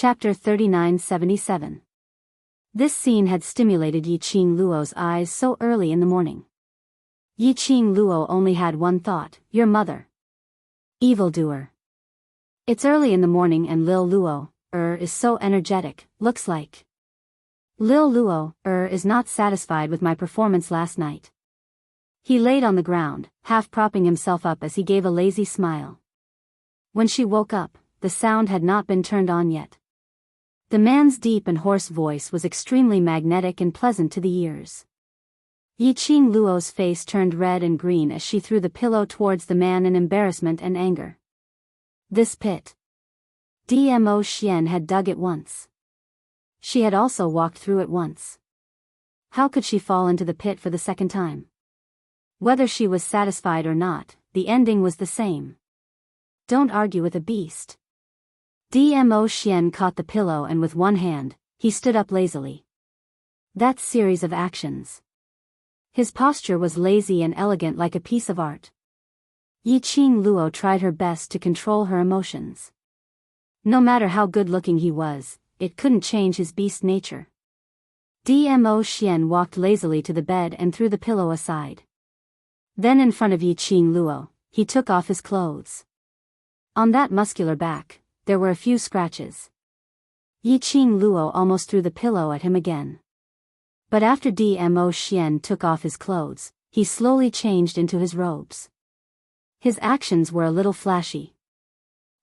Chapter 3977. This scene had stimulated Yiqing Luo's eyes so early in the morning. Yiqing Luo only had one thought: your mother. Evildoer. It's early in the morning and Lil Luo, is so energetic, looks like. Lil Luo, is not satisfied with my performance last night. He laid on the ground, half propping himself up as he gave a lazy smile. When she woke up, the sound had not been turned on yet. The man's deep and hoarse voice was extremely magnetic and pleasant to the ears. Yiqing Luo's face turned red and green as she threw the pillow towards the man in embarrassment and anger. This pit. Dmo Xian had dug it once. She had also walked through it once. How could she fall into the pit for the second time? Whether she was satisfied or not, the ending was the same. Don't argue with a beast. Dmo Xian caught the pillow and with one hand, he stood up lazily. That series of actions. His posture was lazy and elegant like a piece of art. Yiqing Luo tried her best to control her emotions. No matter how good-looking he was, it couldn't change his beast nature. Dmo Xian walked lazily to the bed and threw the pillow aside. Then in front of Yiqing Luo, he took off his clothes. On that muscular back, there were a few scratches. Yiqing Luo almost threw the pillow at him again. But after Dmo Xian took off his clothes, he slowly changed into his robes. His actions were a little flashy.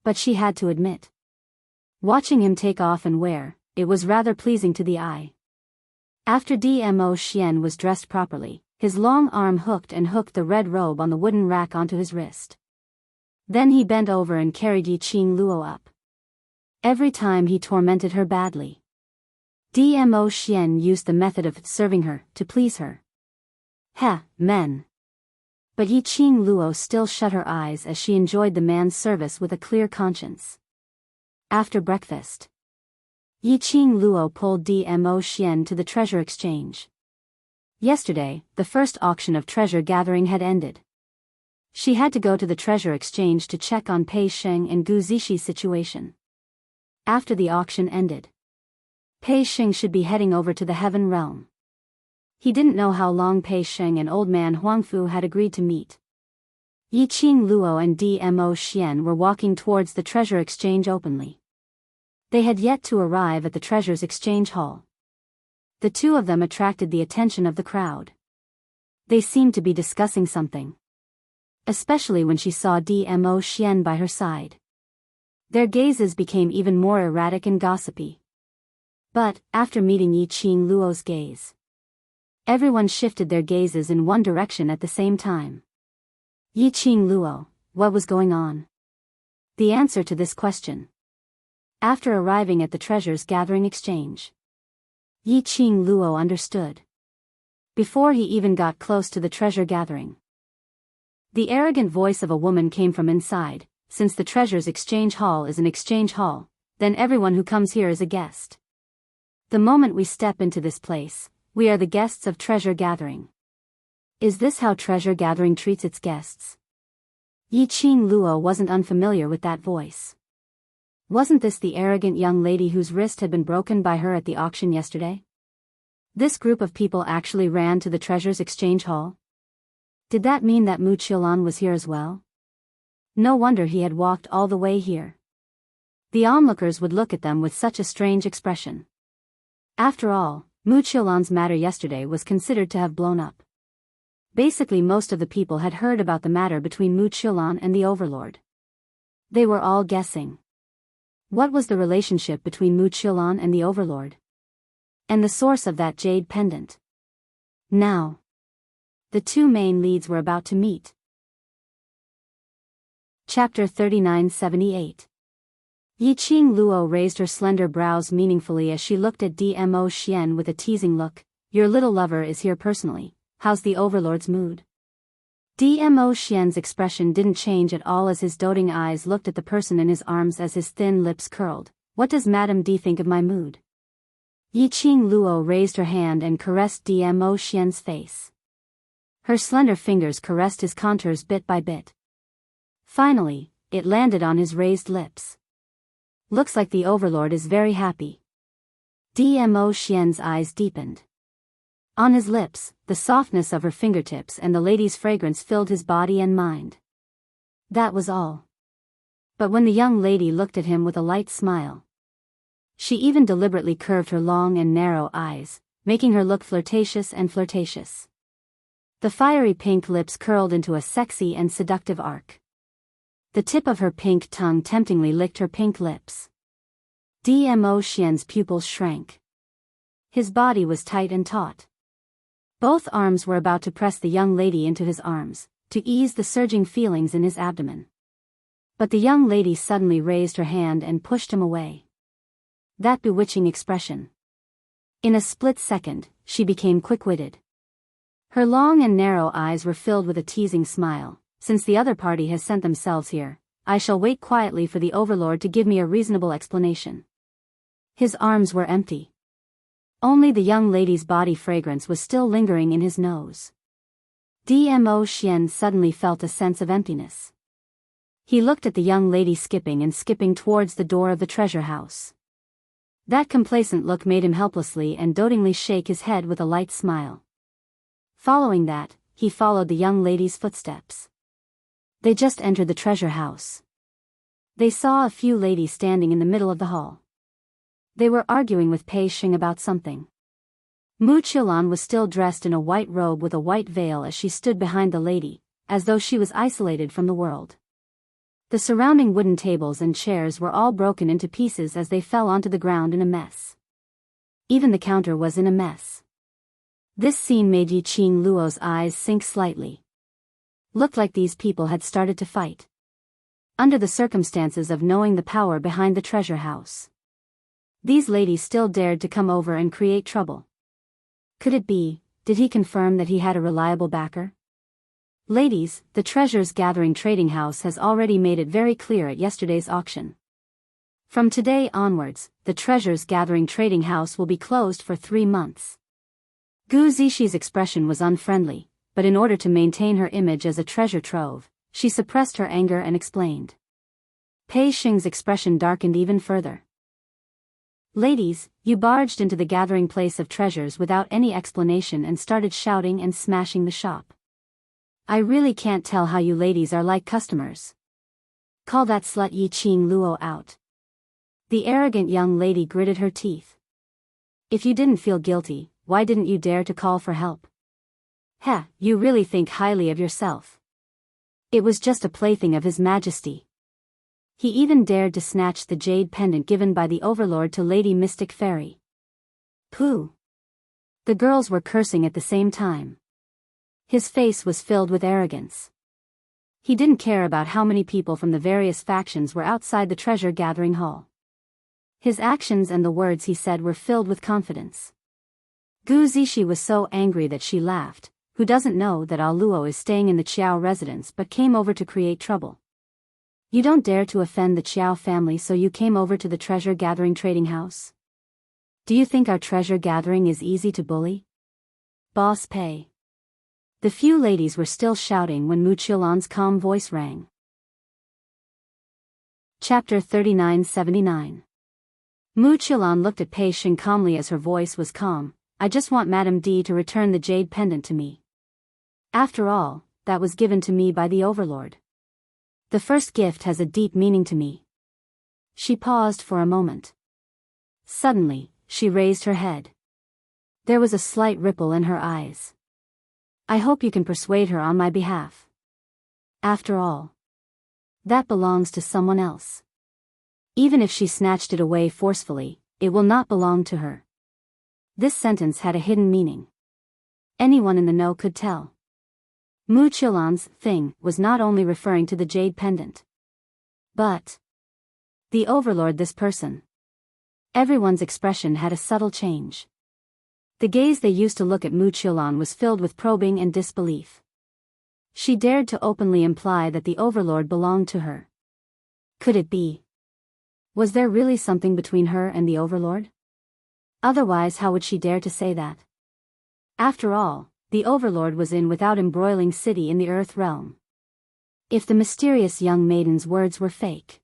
But she had to admit. Watching him take off and wear, it was rather pleasing to the eye. After Dmo Xian was dressed properly, his long arm hooked the red robe on the wooden rack onto his wrist. Then he bent over and carried Yiqing Luo up. Every time he tormented her badly. Dmo Xian used the method of serving her to please her. Men. But Yiqing Luo still shut her eyes as she enjoyed the man's service with a clear conscience. After breakfast, Yiqing Luo pulled Dmo Xian to the treasure exchange. Yesterday, the first auction of treasure gathering had ended. She had to go to the treasure exchange to check on Pei Sheng and Gu Zixi situation. After the auction ended, Pei Sheng should be heading over to the Heaven Realm. He didn't know how long Pei Sheng and old man Huangfu had agreed to meet. Yiqing Luo and Dmo Xian were walking towards the treasure exchange openly. They had yet to arrive at the treasure's exchange hall. The two of them attracted the attention of the crowd. They seemed to be discussing something. Especially when she saw Dmo Xian by her side. Their gazes became even more erratic and gossipy. But, after meeting Yiqing Luo's gaze, everyone shifted their gazes in one direction at the same time. Yiqing Luo, what was going on? The answer to this question. After arriving at the treasures gathering exchange, Yiqing Luo understood. Before he even got close to the treasure gathering, the arrogant voice of a woman came from inside. Since the treasures exchange hall is an exchange hall, then everyone who comes here is a guest. The moment we step into this place, we are the guests of treasure gathering. Is this how treasure gathering treats its guests? Yiqing Luo wasn't unfamiliar with that voice. Wasn't this the arrogant young lady whose wrist had been broken by her at the auction yesterday? This group of people actually ran to the treasures exchange hall? Did that mean that Mu Qiulan was here as well? No wonder he had walked all the way here. The onlookers would look at them with such a strange expression. After all, Mu Qiulan's matter yesterday was considered to have blown up. Basically most of the people had heard about the matter between Mu Qiulan and the Overlord. They were all guessing. What was the relationship between Mu Qiulan and the Overlord? And the source of that jade pendant? Now, the two main leads were about to meet. Chapter 3978. Yiqing Luo raised her slender brows meaningfully as she looked at Dmo Xian with a teasing look. Your little lover is here personally. How's the Overlord's mood? Dmo Xian's expression didn't change at all as his doting eyes looked at the person in his arms as his thin lips curled. What does Madame D think of my mood? Yiqing Luo raised her hand and caressed Dmo Xian's face. Her slender fingers caressed his contours bit by bit. Finally, it landed on his raised lips. Looks like the overlord is very happy. Dmo Xian's eyes deepened. On his lips, the softness of her fingertips and the lady's fragrance filled his body and mind. That was all. But when the young lady looked at him with a light smile, she even deliberately curved her long and narrow eyes, making her look flirtatious and flirtatious. The fiery pink lips curled into a sexy and seductive arc. The tip of her pink tongue temptingly licked her pink lips. Dmo Xian's pupils shrank. His body was tight and taut. Both arms were about to press the young lady into his arms, to ease the surging feelings in his abdomen. But the young lady suddenly raised her hand and pushed him away. That bewitching expression. In a split second, she became quick-witted. Her long and narrow eyes were filled with a teasing smile. Since the other party has sent themselves here, I shall wait quietly for the overlord to give me a reasonable explanation. His arms were empty. Only the young lady's body fragrance was still lingering in his nose. Dmo Xian suddenly felt a sense of emptiness. He looked at the young lady skipping towards the door of the treasure house. That complacent look made him helplessly and dotingly shake his head with a light smile. Following that, he followed the young lady's footsteps. They just entered the treasure house. They saw a few ladies standing in the middle of the hall. They were arguing with Pei Xing about something. Mu Qilan was still dressed in a white robe with a white veil as she stood behind the lady, as though she was isolated from the world. The surrounding wooden tables and chairs were all broken into pieces as they fell onto the ground in a mess. Even the counter was in a mess. This scene made Yiqing Luo's eyes sink slightly. Looked like these people had started to fight. Under the circumstances of knowing the power behind the treasure house, these ladies still dared to come over and create trouble. Could it be, did he confirm that he had a reliable backer? Ladies, the Treasures Gathering Trading House has already made it very clear at yesterday's auction. From today onwards, the Treasures Gathering Trading House will be closed for 3 months. Gu Zixi expression was unfriendly, but in order to maintain her image as a treasure trove, she suppressed her anger and explained. Pei Xing's expression darkened even further. Ladies, you barged into the gathering place of treasures without any explanation and started shouting and smashing the shop. I really can't tell how you ladies are like customers. Call that slut Yiqing Luo out. The arrogant young lady gritted her teeth. If you didn't feel guilty, why didn't you dare to call for help? Heh, you really think highly of yourself. It was just a plaything of His Majesty. He even dared to snatch the jade pendant given by the overlord to Lady Mystic Fairy. Pooh! The girls were cursing at the same time. His face was filled with arrogance. He didn't care about how many people from the various factions were outside the treasure gathering hall. His actions and the words he said were filled with confidence. Gu Zixi was so angry that she laughed. Who doesn't know that Ah Luo is staying in the Qiao residence but came over to create trouble? You don't dare to offend the Qiao family, so you came over to the treasure gathering trading house? Do you think our treasure gathering is easy to bully? Boss Pei. The few ladies were still shouting when Mu Qilan's calm voice rang. Chapter 3979. Mu Qilan looked at Pei Xing calmly as her voice was calm. I just want Madame D to return the jade pendant to me. After all, that was given to me by the overlord. The first gift has a deep meaning to me. She paused for a moment. Suddenly, she raised her head. There was a slight ripple in her eyes. I hope you can persuade her on my behalf. After all, that belongs to someone else. Even if she snatched it away forcefully, it will not belong to her. This sentence had a hidden meaning. Anyone in the know could tell. Mu Qilan's thing was not only referring to the jade pendant, but the overlord, this person. Everyone's expression had a subtle change. The gaze they used to look at Mu Qilan was filled with probing and disbelief. She dared to openly imply that the overlord belonged to her. Could it be? Was there really something between her and the overlord? Otherwise, how would she dare to say that? After all, the overlord was in without embroiling city in the earth realm. If the mysterious young maiden's words were fake,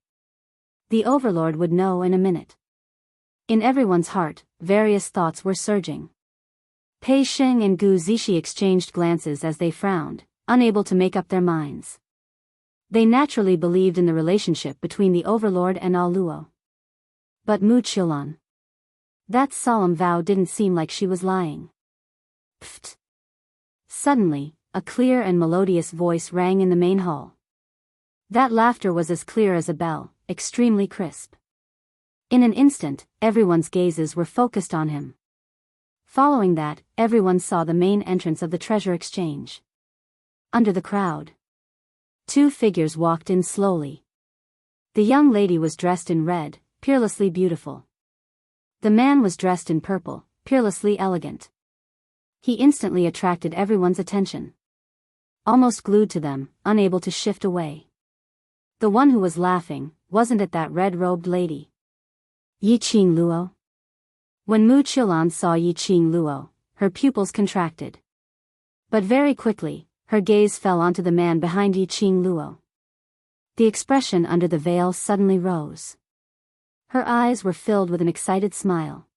The overlord would know in a minute. In everyone's heart, various thoughts were surging. Pei Sheng and Gu Zishi exchanged glances as they frowned, unable to make up their minds. They naturally believed in the relationship between the overlord and Ah Luo. But Mu Qilan. That solemn vow didn't seem like she was lying. Pfft. Suddenly, a clear and melodious voice rang in the main hall. That laughter was as clear as a bell, extremely crisp. In an instant, everyone's gazes were focused on him. Following that, everyone saw the main entrance of the treasure exchange. Under the crowd, two figures walked in slowly. The young lady was dressed in red, peerlessly beautiful. The man was dressed in purple, peerlessly elegant. He instantly attracted everyone's attention. Almost glued to them, unable to shift away. The one who was laughing, wasn't it that red-robed lady? Yiqing Luo? When Mu Qilan saw Yiqing Luo, her pupils contracted. But very quickly, her gaze fell onto the man behind Yiqing Luo. The expression under the veil suddenly rose. Her eyes were filled with an excited smile.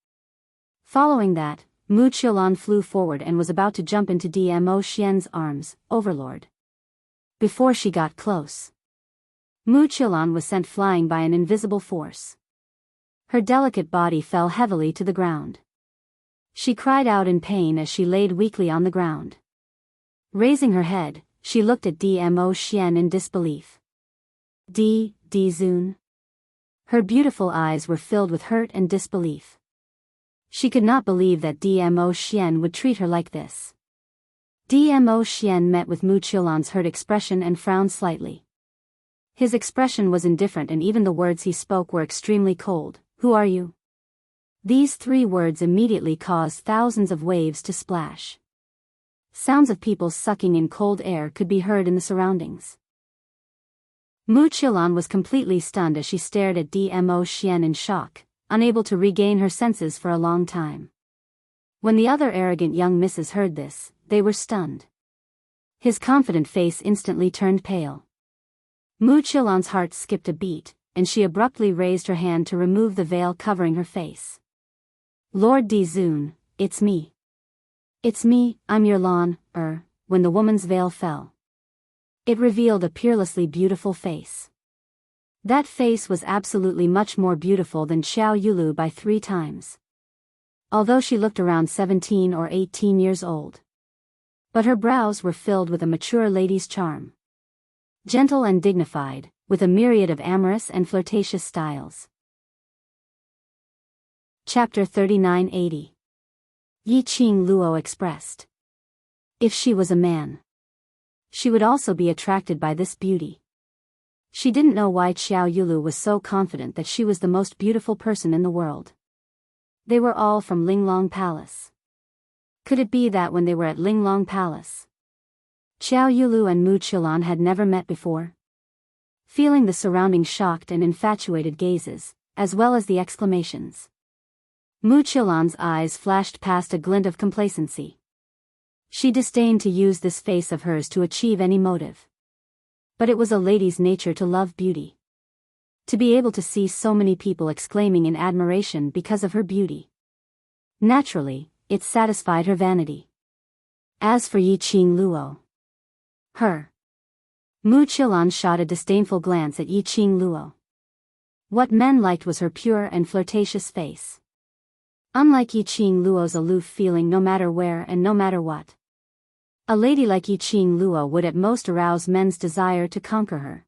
Following that, Mu Qilan flew forward and was about to jump into Dmo Xian's arms, overlord. Before she got close, Mu Qilan was sent flying by an invisible force. Her delicate body fell heavily to the ground. She cried out in pain as she laid weakly on the ground. Raising her head, she looked at Dmo Xian in disbelief. Zun. Her beautiful eyes were filled with hurt and disbelief. She could not believe that Dmo Xian would treat her like this. Dmo Xian met with Mu Qilan's hurt expression and frowned slightly. His expression was indifferent and even the words he spoke were extremely cold. Who are you? These three words immediately caused thousands of waves to splash. Sounds of people sucking in cold air could be heard in the surroundings. Mu Qilan was completely stunned as she stared at Dmo Xian in shock, unable to regain her senses for a long time. When the other arrogant young misses heard this, they were stunned. His confident face instantly turned pale. Mu Qilan's heart skipped a beat, and she abruptly raised her hand to remove the veil covering her face. Lord Zun, it's me. It's me, I'm your Lan, when the woman's veil fell. It revealed a peerlessly beautiful face. That face was absolutely much more beautiful than Xiao Yulu by 3 times. Although she looked around 17 or 18 years old. But her brows were filled with a mature lady's charm. Gentle and dignified, with a myriad of amorous and flirtatious styles. Chapter 3980. Yiqing Luo expressed. If she was a man, she would also be attracted by this beauty. She didn't know why Xiao Yulu was so confident that she was the most beautiful person in the world. They were all from Linglong Palace. Could it be that when they were at Linglong Palace, Xiao Yulu and Mu Qilan had never met before? Feeling the surrounding shocked and infatuated gazes, as well as the exclamations, Mu Qilan's eyes flashed past a glint of complacency. She disdained to use this face of hers to achieve any motive. But it was a lady's nature to love beauty. To be able to see so many people exclaiming in admiration because of her beauty. Naturally, it satisfied her vanity. As for Yiqing Luo, Mu Qilan shot a disdainful glance at Yiqing Luo. What men liked was her pure and flirtatious face. Unlike Yiqing Luo's aloof feeling no matter where and no matter what. A lady like Yiqing Luo would at most arouse men's desire to conquer her.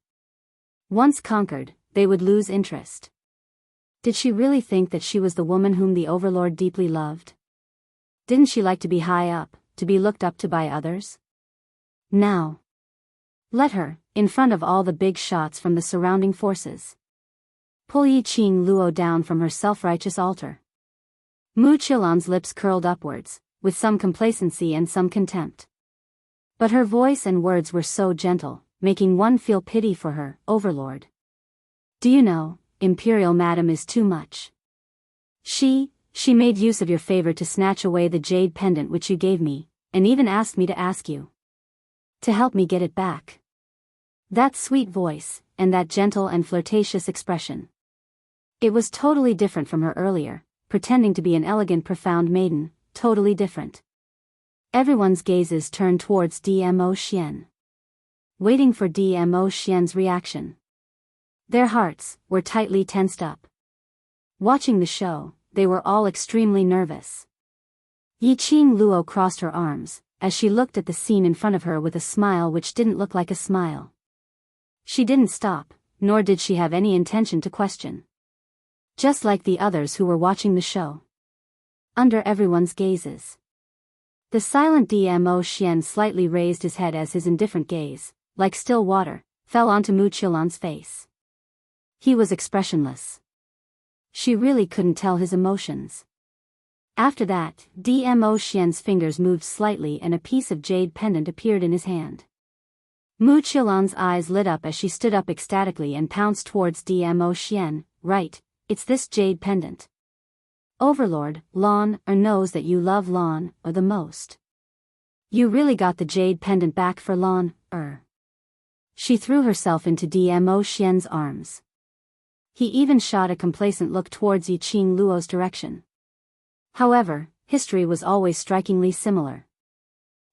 Once conquered, they would lose interest. Did she really think that she was the woman whom the overlord deeply loved? Didn't she like to be high up, to be looked up to by others? Now, let her, in front of all the big shots from the surrounding forces, pull Yiqing Luo down from her self-righteous altar. Mu Qilan's lips curled upwards, with some complacency and some contempt. But her voice and words were so gentle, making one feel pity for her, overlord. Do you know, Imperial Madam is too much. She made use of your favor to snatch away the jade pendant which you gave me, and even asked me to ask you to help me get it back. That sweet voice, and that gentle and flirtatious expression. It was totally different from her earlier, pretending to be an elegant profound maiden, totally different. Everyone's gazes turned towards Dmo Xian, waiting for Dmo Xian's reaction. Their hearts were tightly tensed up. Watching the show, they were all extremely nervous. Yiqing Luo crossed her arms, as she looked at the scene in front of her with a smile which didn't look like a smile. She didn't stop, nor did she have any intention to question. Just like the others who were watching the show. Under everyone's gazes. The silent Dmo Xian slightly raised his head as his indifferent gaze, like still water, fell onto Mu Qilan's face. He was expressionless. She really couldn't tell his emotions. After that, Dmo Xian's fingers moved slightly and a piece of jade pendant appeared in his hand. Mu Qilan's eyes lit up as she stood up ecstatically and pounced towards Dmo Xian. Right, it's this jade pendant. Overlord, Lan, knows that you love Lan, the most. You really got the jade pendant back for Lan, She threw herself into Dmo Xian's arms. He even shot a complacent look towards Yiqing Luo's direction. However, history was always strikingly similar.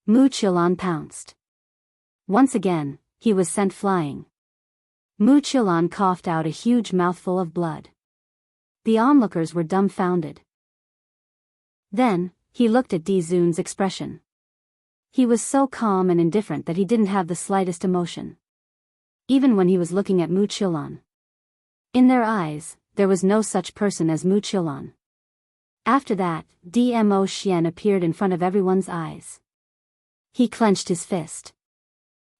Mu Qilan pounced. Once again, he was sent flying. Mu Qilan coughed out a huge mouthful of blood. The onlookers were dumbfounded. Then, he looked at Di Zun's expression. He was so calm and indifferent that he didn't have the slightest emotion. Even when he was looking at Mu Qilan. In their eyes, there was no such person as Mu Qilan. After that, Dmo Xian appeared in front of everyone's eyes. He clenched his fist.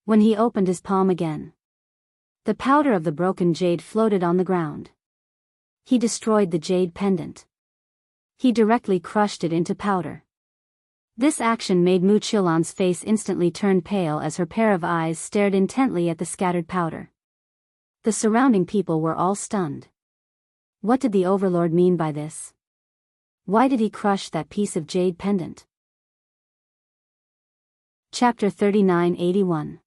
When he opened his palm again, the powder of the broken jade floated on the ground. He destroyed the jade pendant. He directly crushed it into powder. This action made Mu Qilan's face instantly turn pale as her pair of eyes stared intently at the scattered powder. The surrounding people were all stunned. What did the Overlord mean by this? Why did he crush that piece of jade pendant? Chapter 3981.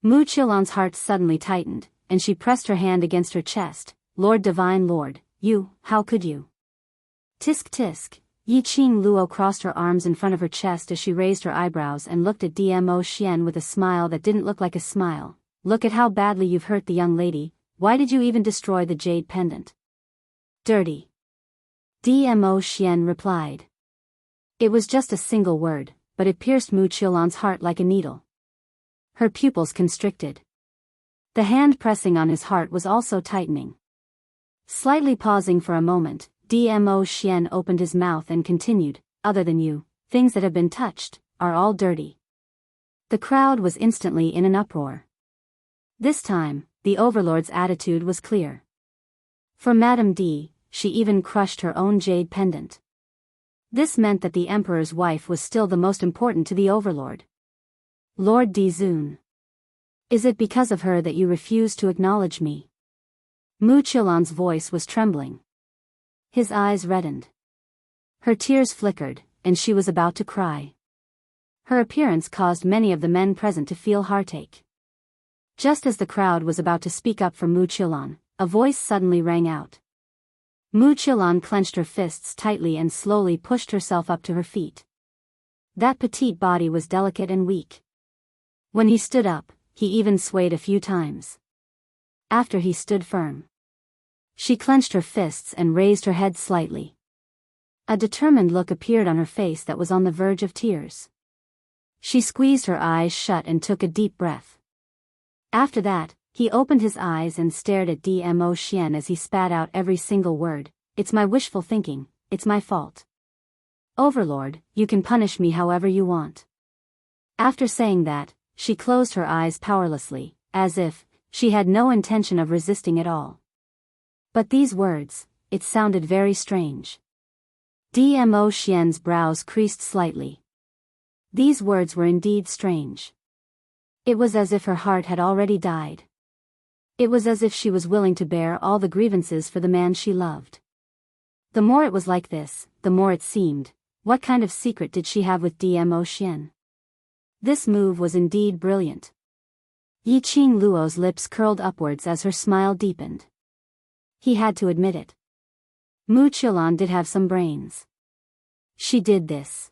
Mu Qilan's heart suddenly tightened, and she pressed her hand against her chest. Lord Divine Lord, you, how could you? Tisk tisk, Yiqing Luo crossed her arms in front of her chest as she raised her eyebrows and looked at Dmo Xian with a smile that didn't look like a smile. Look at how badly you've hurt the young lady, why did you even destroy the jade pendant? Dirty. Dmo Xian replied. It was just a single word, but it pierced Mu Qilan's heart like a needle. Her pupils constricted. The hand pressing on his heart was also tightening. Slightly pausing for a moment, Dmo Xian opened his mouth and continued, other than you, things that have been touched, are all dirty. The crowd was instantly in an uproar. This time, the Overlord's attitude was clear. For Madame D, she even crushed her own jade pendant. This meant that the Emperor's wife was still the most important to the Overlord. Lord Di Zun. Is it because of her that you refuse to acknowledge me? Mu Qilan's voice was trembling. His eyes reddened. Her tears flickered, and she was about to cry. Her appearance caused many of the men present to feel heartache. Just as the crowd was about to speak up for Mu Qilan, a voice suddenly rang out. Mu Qilan clenched her fists tightly and slowly pushed herself up to her feet. That petite body was delicate and weak. When he stood up, he even swayed a few times. After he stood firm, she clenched her fists and raised her head slightly. A determined look appeared on her face that was on the verge of tears. She squeezed her eyes shut and took a deep breath. After that, he opened his eyes and stared at Dmo Xian as he spat out every single word. It's my wishful thinking, it's my fault. Overlord, you can punish me however you want. After saying that, she closed her eyes powerlessly, as if she had no intention of resisting at all. But these words, it sounded very strange. Dmo Xian's brows creased slightly. These words were indeed strange. It was as if her heart had already died. It was as if she was willing to bear all the grievances for the man she loved. The more it was like this, the more it seemed, what kind of secret did she have with Dmo Xian? This move was indeed brilliant. Yiqing Luo's lips curled upwards as her smile deepened. He had to admit it. Mu Qilan did have some brains. She did this.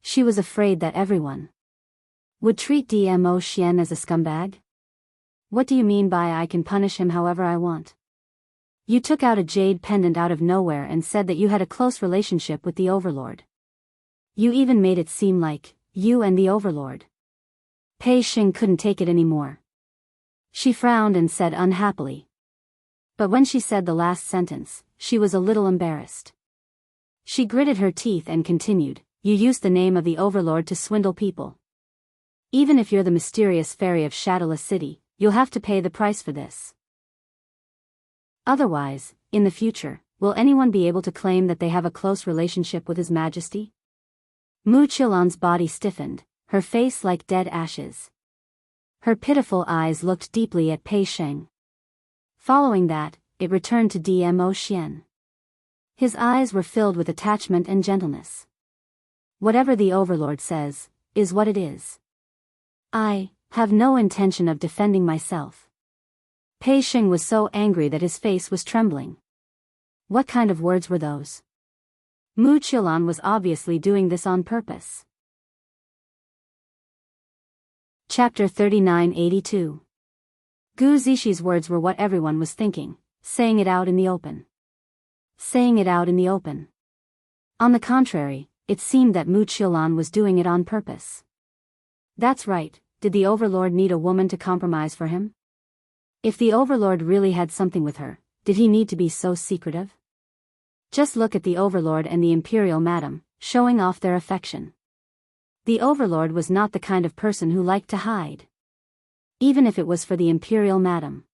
She was afraid that everyone would treat Dmo Xian as a scumbag? What do you mean by I can punish him however I want? You took out a jade pendant out of nowhere and said that you had a close relationship with the Overlord. You even made it seem like you and the Overlord. Pei Xing couldn't take it anymore. She frowned and said unhappily. But when she said the last sentence, she was a little embarrassed. She gritted her teeth and continued, you used the name of the Overlord to swindle people. Even if you're the mysterious fairy of Shadowless City, you'll have to pay the price for this. Otherwise, in the future, will anyone be able to claim that they have a close relationship with His Majesty? Mu Qilan's body stiffened, her face like dead ashes. Her pitiful eyes looked deeply at Pei Xing. Following that, it returned to Dmo Xian. His eyes were filled with attachment and gentleness. Whatever the Overlord says, is what it is. I have no intention of defending myself. Pei Xing was so angry that his face was trembling. What kind of words were those? Mu Qilan was obviously doing this on purpose. Chapter 3982. Gu Zixi words were what everyone was thinking, saying it out in the open. Saying it out in the open. On the contrary, it seemed that Mu Qilan was doing it on purpose. That's right, did the Overlord need a woman to compromise for him? If the Overlord really had something with her, did he need to be so secretive? Just look at the Overlord and the Imperial Madam, showing off their affection. The Overlord was not the kind of person who liked to hide. Even if it was for the Imperial Madam.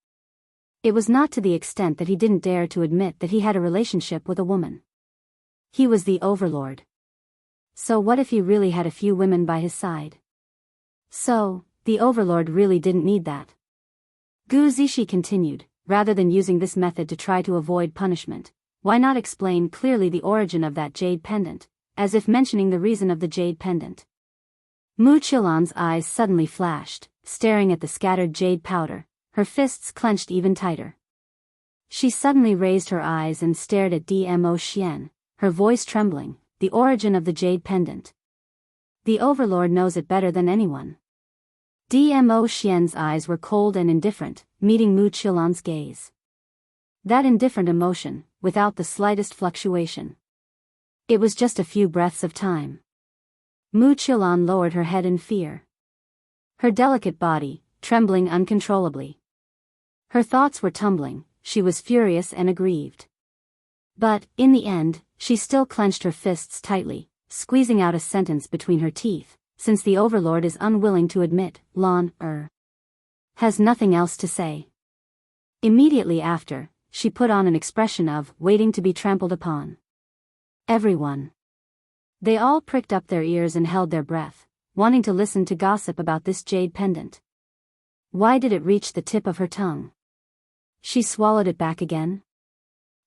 It was not to the extent that he didn't dare to admit that he had a relationship with a woman. He was the Overlord. So what if he really had a few women by his side? So, the Overlord really didn't need that. Gu Zixi continued, rather than using this method to try to avoid punishment, why not explain clearly the origin of that jade pendant, as if mentioning the reason of the jade pendant? Mu Qilan's eyes suddenly flashed, staring at the scattered jade powder, her fists clenched even tighter. She suddenly raised her eyes and stared at Dmo Xian, her voice trembling, the origin of the jade pendant. The Overlord knows it better than anyone. Dmo Xian's eyes were cold and indifferent, meeting Mu Qilan's gaze. That indifferent emotion, without the slightest fluctuation. It was just a few breaths of time. Mu Qilan lowered her head in fear. Her delicate body, trembling uncontrollably. Her thoughts were tumbling, she was furious and aggrieved. But, in the end, she still clenched her fists tightly, squeezing out a sentence between her teeth. Since the Overlord is unwilling to admit, has nothing else to say. Immediately after, she put on an expression of waiting to be trampled upon. Everyone. They all pricked up their ears and held their breath, wanting to listen to gossip about this jade pendant. Why did it reach the tip of her tongue? She swallowed it back again.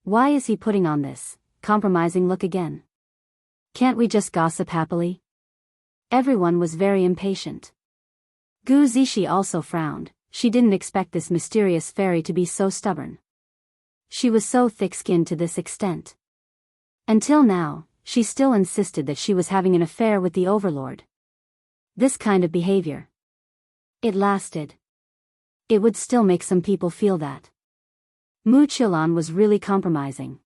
Why is he putting on this compromising look again? Can't we just gossip happily? Everyone was very impatient. Gu Zixi also frowned, she didn't expect this mysterious fairy to be so stubborn. She was so thick-skinned to this extent. Until now, she still insisted that she was having an affair with the Overlord. This kind of behavior. It lasted. It would still make some people feel that. Mu Qilan was really compromising.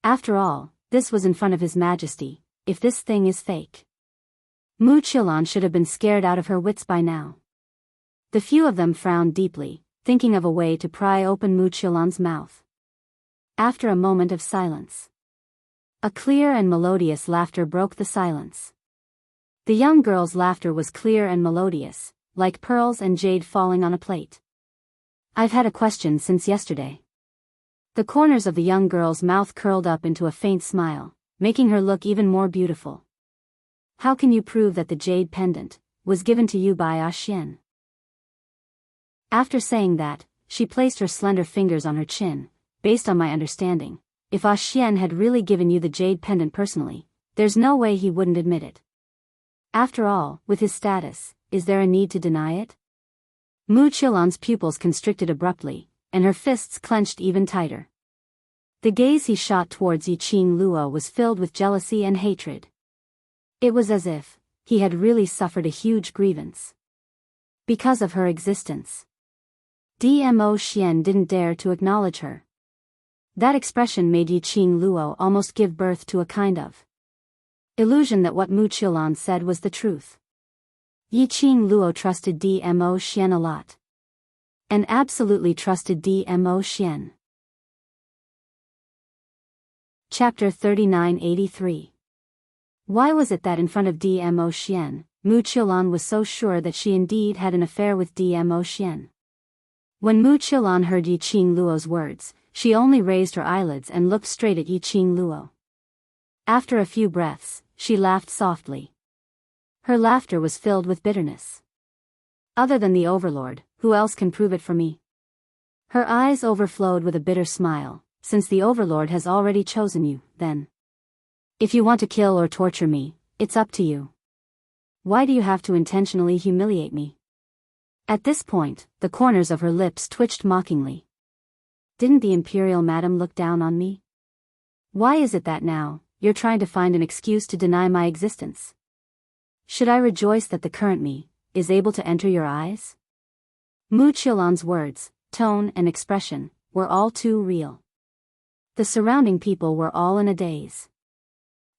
After all, this was in front of His Majesty, if this thing is fake. Mu Qilan should have been scared out of her wits by now. The few of them frowned deeply, thinking of a way to pry open Mu Qilan's mouth. After a moment of silence, a clear and melodious laughter broke the silence. The young girl's laughter was clear and melodious, like pearls and jade falling on a plate. I've had a question since yesterday. The corners of the young girl's mouth curled up into a faint smile, making her look even more beautiful. How can you prove that the jade pendant was given to you by Xian? After saying that, she placed her slender fingers on her chin. Based on my understanding, if Xian had really given you the jade pendant personally, there's no way he wouldn't admit it. After all, with his status, is there a need to deny it? Mu Qilan's pupils constricted abruptly, and her fists clenched even tighter. The gaze he shot towards Yiqing Luo was filled with jealousy and hatred. It was as if he had really suffered a huge grievance because of her existence. Dmo Xian didn't dare to acknowledge her. That expression made Yiqing Luo almost give birth to a kind of illusion that what Mu Qilan said was the truth. Yiqing Luo trusted Dmo Xian a lot. And absolutely trusted Dmo Xian. Chapter 3983. Why was it that in front of Dmo Xian, Mu Qilan was so sure that she indeed had an affair with Dmo Xian? When Mu Qilan heard Yiqing Luo's words, she only raised her eyelids and looked straight at Yiqing Luo. After a few breaths, she laughed softly. Her laughter was filled with bitterness. Other than the Overlord, who else can prove it for me? Her eyes overflowed with a bitter smile. Since the Overlord has already chosen you, then if you want to kill or torture me, it's up to you. Why do you have to intentionally humiliate me? At this point, the corners of her lips twitched mockingly. Didn't the Imperial Madam look down on me? Why is it that now, you're trying to find an excuse to deny my existence? Should I rejoice that the current me is able to enter your eyes? Mu Qilan's words, tone and expression were all too real. The surrounding people were all in a daze.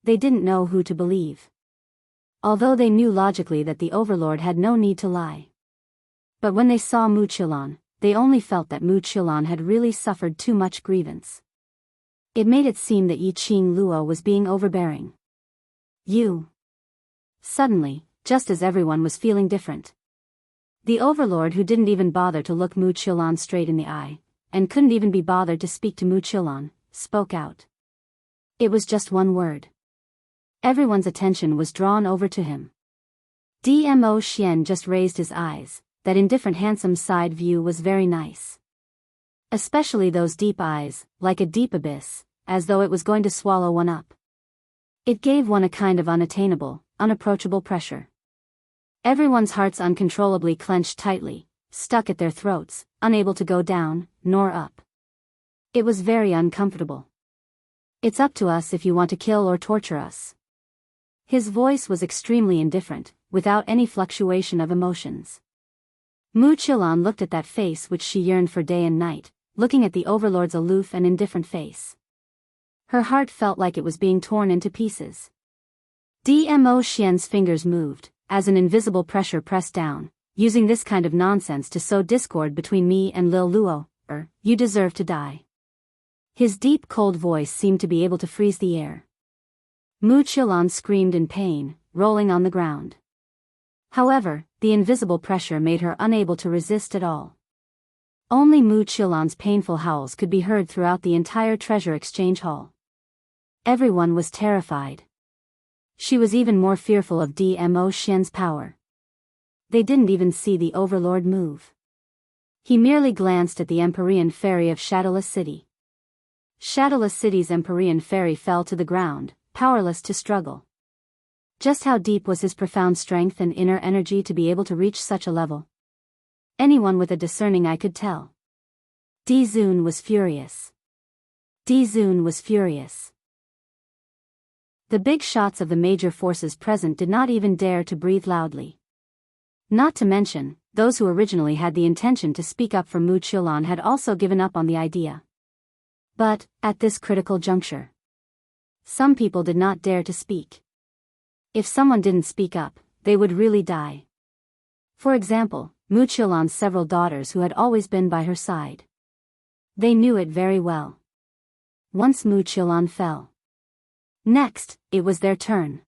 They didn't know who to believe. Although they knew logically that the Overlord had no need to lie. But when they saw Mu Qilan, they only felt that Mu Qilan had really suffered too much grievance. It made it seem that Yiqing Luo was being overbearing. You. Suddenly, just as everyone was feeling different. The Overlord, who didn't even bother to look Mu Qilan straight in the eye, and couldn't even be bothered to speak to Mu Qilan, spoke out. It was just one word. Everyone's attention was drawn over to him. Dmo Xian just raised his eyes. That indifferent handsome side view was very nice. Especially those deep eyes, like a deep abyss, as though it was going to swallow one up. It gave one a kind of unattainable, unapproachable pressure. Everyone's hearts uncontrollably clenched tightly, stuck at their throats, unable to go down, nor up. It was very uncomfortable. It's up to us if you want to kill or torture us. His voice was extremely indifferent, without any fluctuation of emotions. Mu Qilan looked at that face which she yearned for day and night, looking at the Overlord's aloof and indifferent face. Her heart felt like it was being torn into pieces. Dmo Xian's fingers moved, as an invisible pressure pressed down, using this kind of nonsense to sow discord between me and Lil Luo, you deserve to die. His deep cold voice seemed to be able to freeze the air. Mu Qilan screamed in pain, rolling on the ground. However, the invisible pressure made her unable to resist at all. Only Mu Qilan's painful howls could be heard throughout the entire treasure exchange hall. Everyone was terrified. She was even more fearful of Dmo Xian's power. They didn't even see the Overlord move. He merely glanced at the Empyrean Ferry of Shadowless City. Shadowless City's Empyrean Ferry fell to the ground, powerless to struggle. Just how deep was his profound strength and inner energy to be able to reach such a level? Anyone with a discerning eye could tell. Dizun was furious. Dizun was furious. The big shots of the major forces present did not even dare to breathe loudly. Not to mention, those who originally had the intention to speak up for Mu Qilan had also given up on the idea. But, at this critical juncture, some people did not dare to speak. If someone didn't speak up, they would really die. For example, Mu Qilan's several daughters who had always been by her side. They knew it very well. Once Mu Qilan fell. Next, it was their turn.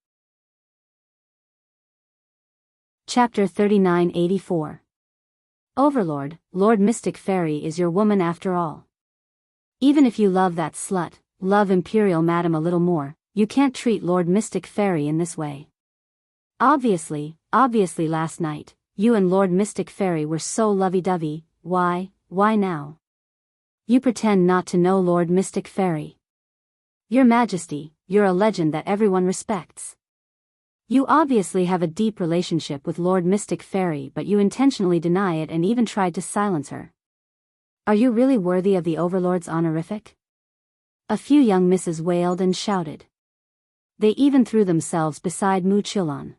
Chapter 3984. Overlord, Lord Mystic Fairy is your woman after all. Even if you love that slut, love Imperial Madam a little more, you can't treat Lord Mystic Fairy in this way. Obviously last night, you and Lord Mystic Fairy were so lovey-dovey. Why now? You pretend not to know Lord Mystic Fairy. Your Majesty, you're a legend that everyone respects. You obviously have a deep relationship with Lord Mystic Fairy, but you intentionally deny it and even tried to silence her. Are you really worthy of the Overlord's honorific? A few young misses wailed and shouted. They even threw themselves beside Mu Chilon.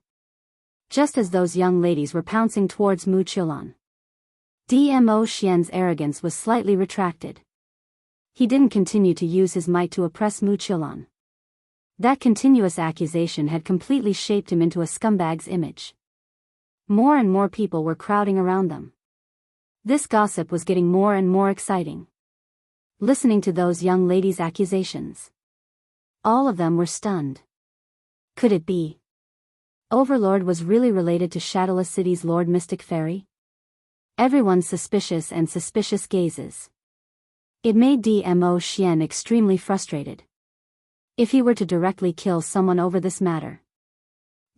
Just as those young ladies were pouncing towards Mu Chilon, Dmo Xian's arrogance was slightly retracted. He didn't continue to use his might to oppress Mu Chilon. That continuous accusation had completely shaped him into a scumbag's image. More and more people were crowding around them. This gossip was getting more and more exciting. Listening to those young ladies' accusations, all of them were stunned. Could it be? Overlord was really related to Shadowless City's Lord Mystic Fairy? Everyone's suspicious and suspicious gazes. It made Dmo Xian extremely frustrated. If he were to directly kill someone over this matter,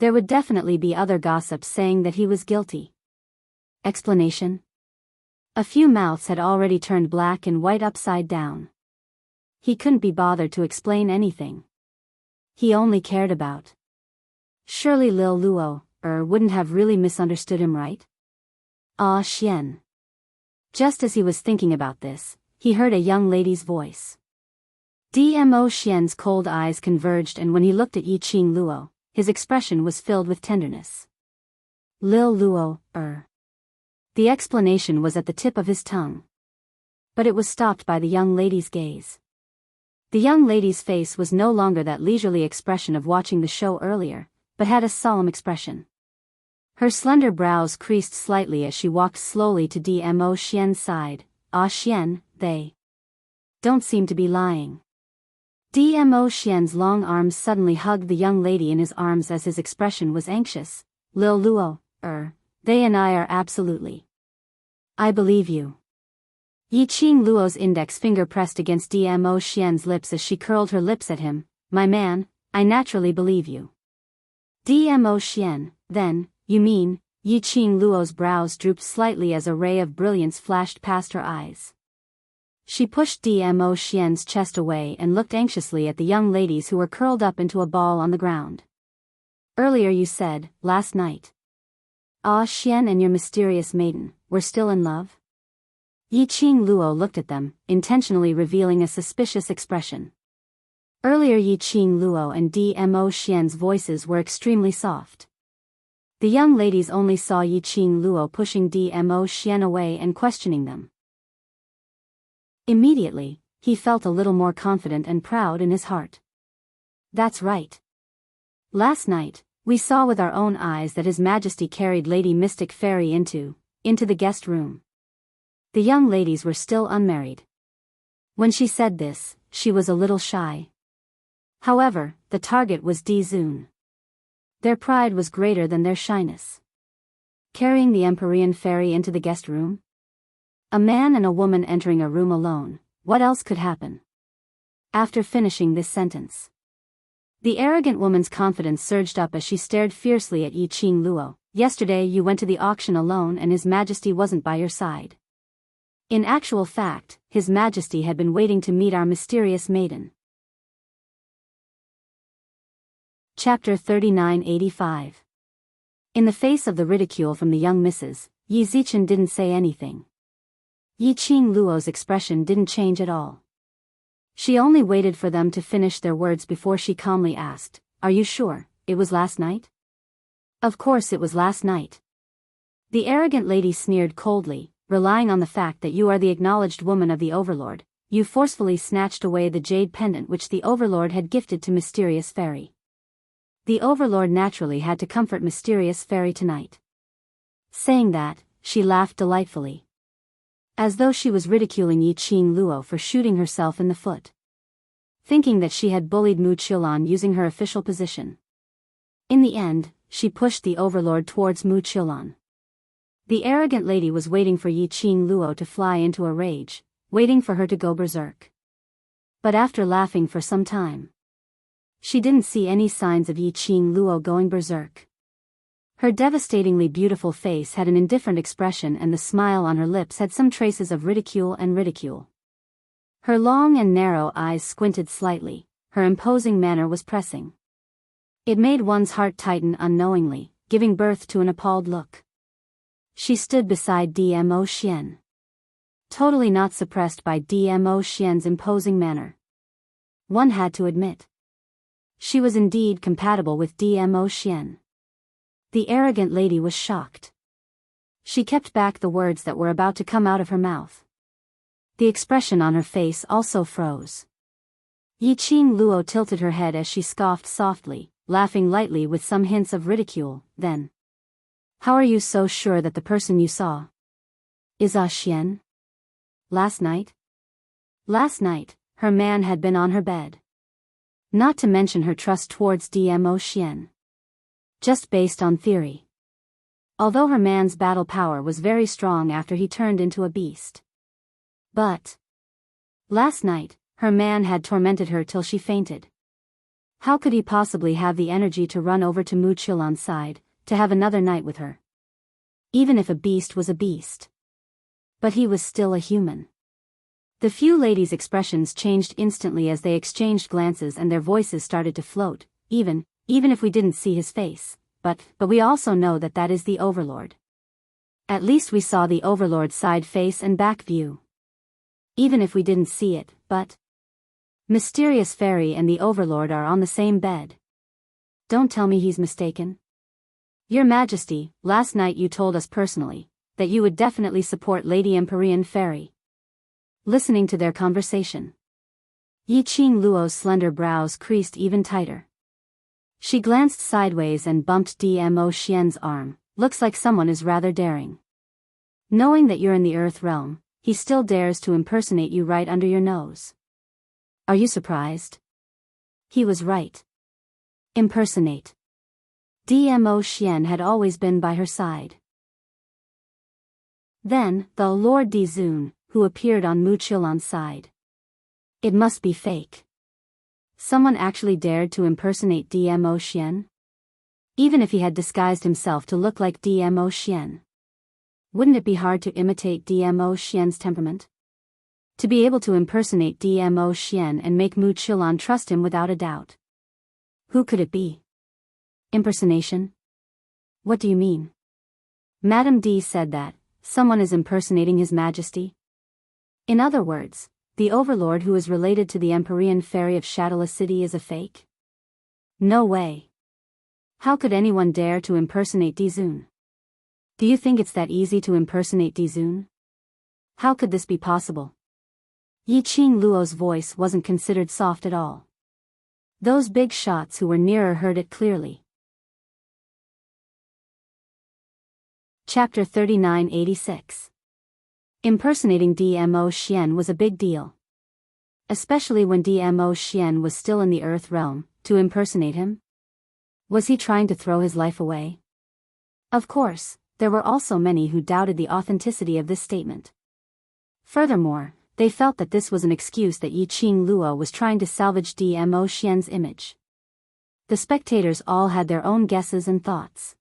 there would definitely be other gossips saying that he was guilty. Explanation? A few mouths had already turned black and white upside down. He couldn't be bothered to explain anything. He only cared about. Surely Lil Luo, wouldn't have really misunderstood him, right? Ah, Xian. Just as he was thinking about this, he heard a young lady's voice. Dmo Xian's cold eyes converged, and when he looked at Yiqing Luo, his expression was filled with tenderness. Lil Luo, The explanation was at the tip of his tongue. But it was stopped by the young lady's gaze. The young lady's face was no longer that leisurely expression of watching the show earlier, but had a solemn expression. Her slender brows creased slightly as she walked slowly to Dmo Xian's side. Ah, Xian, they don't seem to be lying. Dmo Xian's long arms suddenly hugged the young lady in his arms as his expression was anxious. Lil Luo, they and I are absolutely. I believe you. Yiqing Luo's index finger pressed against Dmo Xian's lips as she curled her lips at him. My man, I naturally believe you. Dmo Xian, then, you mean? Yiqing Luo's brows drooped slightly as a ray of brilliance flashed past her eyes. She pushed Dmo Xian's chest away and looked anxiously at the young ladies who were curled up into a ball on the ground. Earlier you said, last night. Ah, Xian and your mysterious maiden were still in love? Yiqing Luo looked at them, intentionally revealing a suspicious expression. Earlier Yiqing Luo and Dmo Xian's voices were extremely soft. The young ladies only saw Yiqing Luo pushing Dmo Xian away and questioning them. Immediately, he felt a little more confident and proud in his heart. That's right. Last night, we saw with our own eyes that His Majesty carried Lady Mystic Fairy into the guest room. The young ladies were still unmarried. When she said this, she was a little shy. However, the target was Dizun. Their pride was greater than their shyness. Carrying the Empyrean Fairy into the guest room? A man and a woman entering a room alone, what else could happen? After finishing this sentence, the arrogant woman's confidence surged up as she stared fiercely at Yiqing Luo. Yesterday you went to the auction alone and His Majesty wasn't by your side. In actual fact, His Majesty had been waiting to meet our mysterious maiden. Chapter 3985. In the face of the ridicule from the young misses, Yi Zichen didn't say anything. Yiqing Luo's expression didn't change at all. She only waited for them to finish their words before she calmly asked, Are you sure, it was last night? Of course it was last night. The arrogant lady sneered coldly, relying on the fact that you are the acknowledged woman of the Overlord. You forcefully snatched away the jade pendant which the Overlord had gifted to Mysterious Fairy. The Overlord naturally had to comfort Mysterious Fairy tonight. Saying that, she laughed delightfully. As though she was ridiculing Yiqing Luo for shooting herself in the foot. Thinking that she had bullied Mu Chilon using her official position. In the end, she pushed the Overlord towards Mu Chilon. The arrogant lady was waiting for Yiqing Luo to fly into a rage, waiting for her to go berserk. But after laughing for some time, she didn't see any signs of Yiqing Luo going berserk. Her devastatingly beautiful face had an indifferent expression and the smile on her lips had some traces of ridicule. Her long and narrow eyes squinted slightly, her imposing manner was pressing. It made one's heart tighten unknowingly, giving birth to an appalled look. She stood beside Dmo Xian. Totally not suppressed by Dmo Xian's imposing manner. One had to admit. She was indeed compatible with DMO Xian. The arrogant lady was shocked. She kept back the words that were about to come out of her mouth. The expression on her face also froze. Yiqing Luo tilted her head as she scoffed softly, laughing lightly with some hints of ridicule. Then, how are you so sure that the person you saw is Ah Xian? Last night? Last night, her man had been on her bed. Not to mention her trust towards DMO Xian. Just based on theory. Although her man's battle power was very strong after he turned into a beast. But last night, her man had tormented her till she fainted. How could he possibly have the energy to run over to Mu Qilan's side, to have another night with her? Even if a beast was a beast. But he was still a human. The few ladies' expressions changed instantly as they exchanged glances and their voices started to float, even if we didn't see his face, but we also know that is the Overlord. At least we saw the Overlord's side face and back view. Even if we didn't see it, but Mysterious Fairy and the Overlord are on the same bed. Don't tell me he's mistaken. Your Majesty, last night you told us personally that you would definitely support Lady Empyrean Fairy. Listening to their conversation, Yiqing Luo's slender brows creased even tighter. She glanced sideways and bumped DMO Xian's arm. Looks like someone is rather daring. Knowing that you're in the Earth realm, he still dares to impersonate you right under your nose. Are you surprised? He was right. Impersonate. DMO Xian had always been by her side. Then, the Lord Dizun, who appeared on Mu Qilan's side. It must be fake. Someone actually dared to impersonate DMO Xian? Even if he had disguised himself to look like DMO Xian. Wouldn't it be hard to imitate DMO Xian's temperament? To be able to impersonate DMO Xian and make Mu Qilan trust him without a doubt. Who could it be? Impersonation? What do you mean? Madame D said that someone is impersonating His Majesty. In other words, the Overlord who is related to the Empyrean Fairy of Shadowless City is a fake? No way. How could anyone dare to impersonate Dizun? Do you think it's that easy to impersonate Dizun? How could this be possible? Yiqing Luo's voice wasn't considered soft at all. Those big shots who were nearer heard it clearly. Chapter 3986. Impersonating DMO Xian was a big deal. Especially when DMO Xian was still in the Earth realm. To impersonate him? Was he trying to throw his life away? Of course, there were also many who doubted the authenticity of this statement. Furthermore, they felt that this was an excuse that Yiqing Luo was trying to salvage DMO Xian's image. The spectators all had their own guesses and thoughts.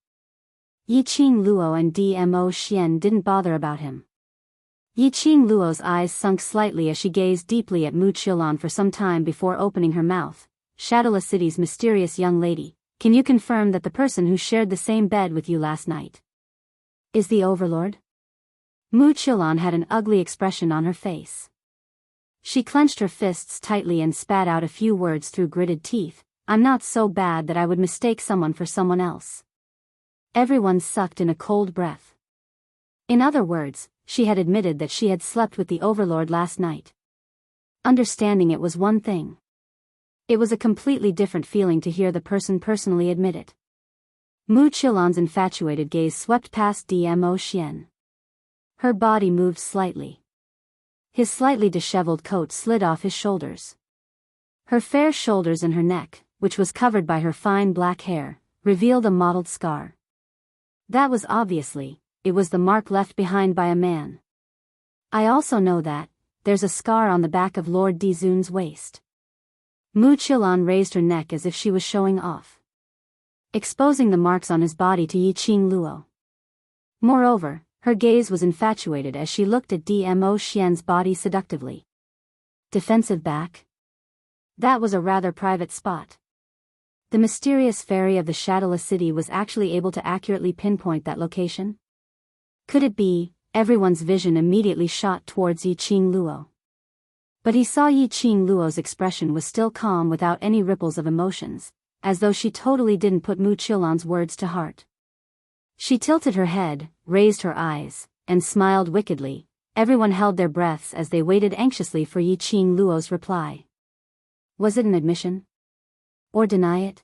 Yiqing Luo and DMO Xian didn't bother about him. Yiqing Luo's eyes sunk slightly as she gazed deeply at Mu Qilan for some time before opening her mouth. Shadowless City's mysterious young lady, can you confirm that the person who shared the same bed with you last night is the Overlord? Mu Qilan had an ugly expression on her face. She clenched her fists tightly and spat out a few words through gritted teeth. I'm not so bad that I would mistake someone for someone else. Everyone sucked in a cold breath. In other words, she had admitted that she had slept with the Overlord last night. Understanding it was one thing. It was a completely different feeling to hear the person personally admit it. Mu Qilan's infatuated gaze swept past DMO Xian. Her body moved slightly. His slightly disheveled coat slid off his shoulders. Her fair shoulders and her neck, which was covered by her fine black hair, revealed a mottled scar. That was it was the mark left behind by a man. I also know that there's a scar on the back of Lord Dizun's waist. Mu Qilan raised her neck as if she was showing off, exposing the marks on his body to Yiqing Luo. Moreover, her gaze was infatuated as she looked at DMO Xian's body seductively. Defensive back? That was a rather private spot. The mysterious fairy of the Shadowless City was actually able to accurately pinpoint that location? Could it be? Everyone's vision immediately shot towards Yiqing Luo. But he saw Yi Qing Luo's expression was still calm without any ripples of emotions, as though she totally didn't put Mu Qilan's words to heart. She tilted her head, raised her eyes, and smiled wickedly. Everyone held their breaths as they waited anxiously for Yi Qing Luo's reply. Was it an admission? Or deny it?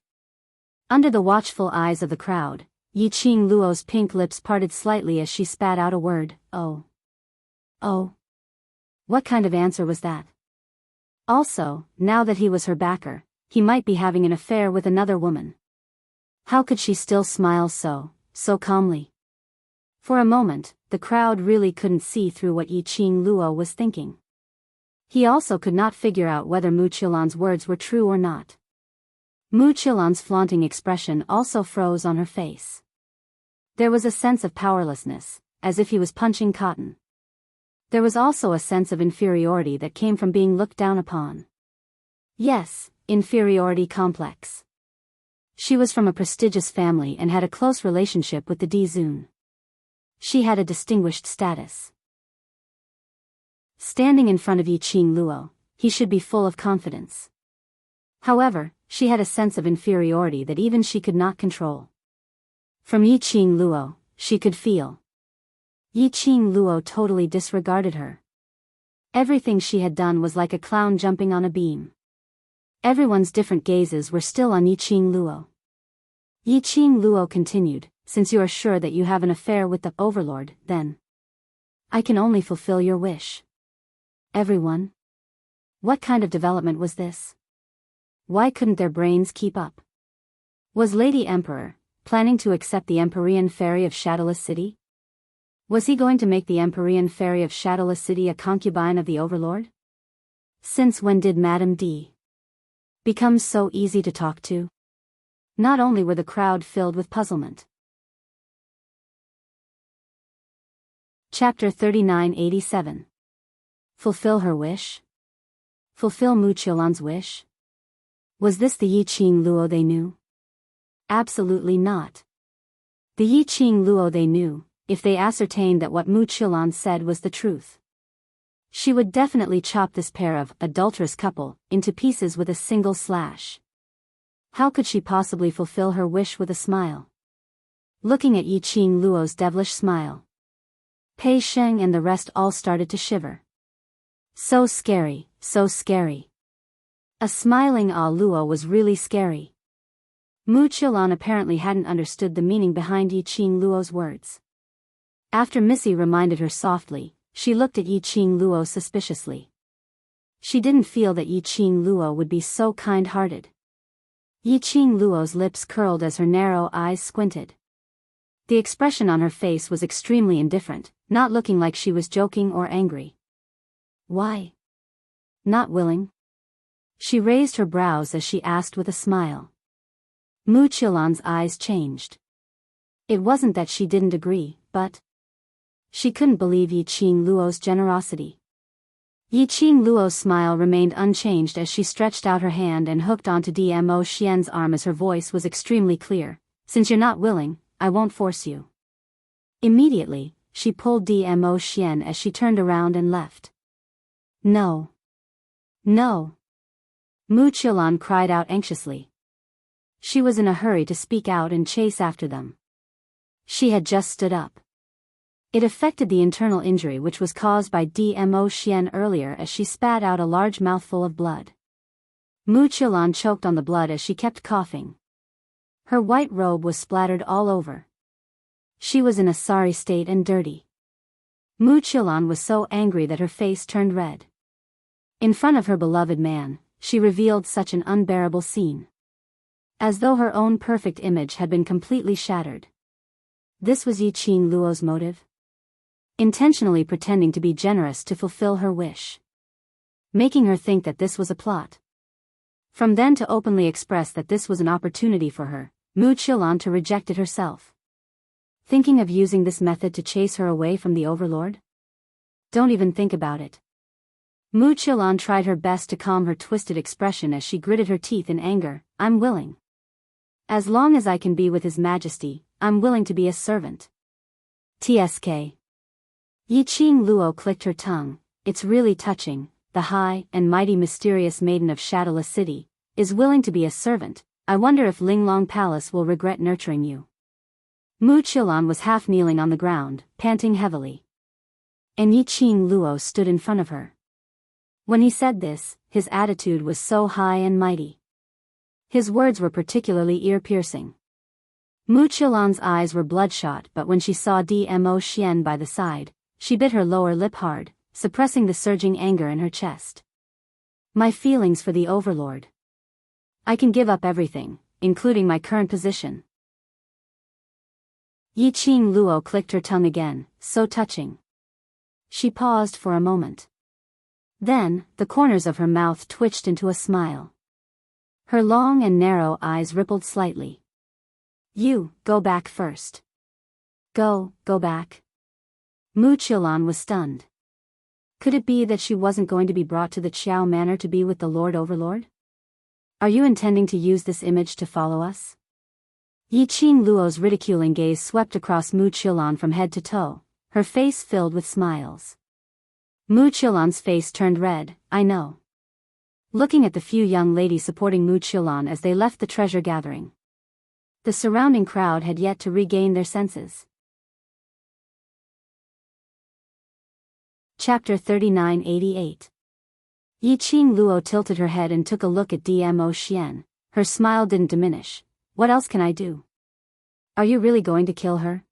Under the watchful eyes of the crowd, Yi Qing Luo's pink lips parted slightly as she spat out a word, "Oh. Oh. What kind of answer was that?" Also, now that he was her backer, he might be having an affair with another woman. How could she still smile so calmly? For a moment, the crowd really couldn't see through what Yi Qing Luo was thinking. He also could not figure out whether Mu Qilan's words were true or not. Mu Qilan's flaunting expression also froze on her face. There was a sense of powerlessness, as if he was punching cotton. There was also a sense of inferiority that came from being looked down upon. Yes, inferiority complex. She was from a prestigious family and had a close relationship with the Dizun. She had a distinguished status. Standing in front of Yi Qing Luo, he should be full of confidence. However, she had a sense of inferiority that even she could not control. From Yi Qing Luo, she could feel. Yi Qing Luo totally disregarded her. Everything she had done was like a clown jumping on a beam. Everyone's different gazes were still on Yi Qing Luo. Yi Qing Luo continued, "Since you are sure that you have an affair with the overlord, then I can only fulfill your wish." Everyone? What kind of development was this? Why couldn't their brains keep up? Was Lady Emperor planning to accept the Empyrean Fairy of Shadowless City? Was he going to make the Empyrean Fairy of Shadowless City a concubine of the Overlord? Since when did Madame D become so easy to talk to? Not only were the crowd filled with puzzlement. Chapter 3987. Fulfill her wish? Fulfill Mu Qilan's wish? Was this the Yi Qing Luo they knew? Absolutely not. The Yi Qing Luo they knew, if they ascertained that what Mu Qilan said was the truth. She would definitely chop this pair of adulterous couple into pieces with a single slash. How could she possibly fulfill her wish with a smile? Looking at Yi Qing Luo's devilish smile, Pei Sheng and the rest all started to shiver. So scary, so scary. A smiling Luo was really scary. Mu Qilan apparently hadn't understood the meaning behind Yi Qing Luo's words. After Missy reminded her softly, she looked at Yi Qing Luo suspiciously. She didn't feel that Yi Qing Luo would be so kind-hearted. Yi Qing Luo's lips curled as her narrow eyes squinted. The expression on her face was extremely indifferent, not looking like she was joking or angry. Why? Not willing? She raised her brows as she asked with a smile. Mu Qilan's eyes changed. It wasn't that she didn't agree, but she couldn't believe Yi Qing Luo's generosity. Yi Qing Luo's smile remained unchanged as she stretched out her hand and hooked onto Dmo Xian's arm as her voice was extremely clear. "Since you're not willing, I won't force you." Immediately, she pulled Dmo Xian as she turned around and left. "No. No." Mu Qilan cried out anxiously. She was in a hurry to speak out and chase after them. She had just stood up. It affected the internal injury which was caused by Dmo Xian earlier as she spat out a large mouthful of blood. Mu Qilan choked on the blood as she kept coughing. Her white robe was splattered all over. She was in a sorry state and dirty. Mu Qilan was so angry that her face turned red. In front of her beloved man, she revealed such an unbearable scene. As though her own perfect image had been completely shattered. This was Yi Qing Luo's motive? Intentionally pretending to be generous to fulfill her wish. Making her think that this was a plot. From then to openly express that this was an opportunity for her, Mu Qilan to reject it herself. Thinking of using this method to chase her away from the overlord? Don't even think about it. Mu Qilan tried her best to calm her twisted expression as she gritted her teeth in anger. "I'm willing. As long as I can be with His Majesty, I'm willing to be a servant." TSK. Yi Qing Luo clicked her tongue. "It's really touching, the high and mighty mysterious maiden of Shadowless City, is willing to be a servant, I wonder if Linglong Palace will regret nurturing you. Mu Qilan was half kneeling on the ground, panting heavily. And Yiqing Luo stood in front of her. When he said this, his attitude was so high and mighty. His words were particularly ear-piercing. Mu Qilan's eyes were bloodshot, but when she saw Dmo Xian by the side, she bit her lower lip hard, suppressing the surging anger in her chest. My feelings for the Overlord. I can give up everything, including my current position. Yiqing Luo clicked her tongue again, so touching. She paused for a moment. Then, the corners of her mouth twitched into a smile. Her long and narrow eyes rippled slightly. You, go back first. Go back. Mu Qilan was stunned. Could it be that she wasn't going to be brought to the Qiao Manor to be with the Lord Overlord? Are you intending to use this image to follow us? Yiqing Luo's ridiculing gaze swept across Mu Qilan from head to toe, her face filled with smiles. Mu Qilan's face turned red. I know. Looking at the few young ladies supporting Mu Qilan as they left the treasure gathering. The surrounding crowd had yet to regain their senses. Chapter 3988. Yiqing Luo tilted her head and took a look at Dmo Xian. Her smile didn't diminish. What else can I do? Are you really going to kill her?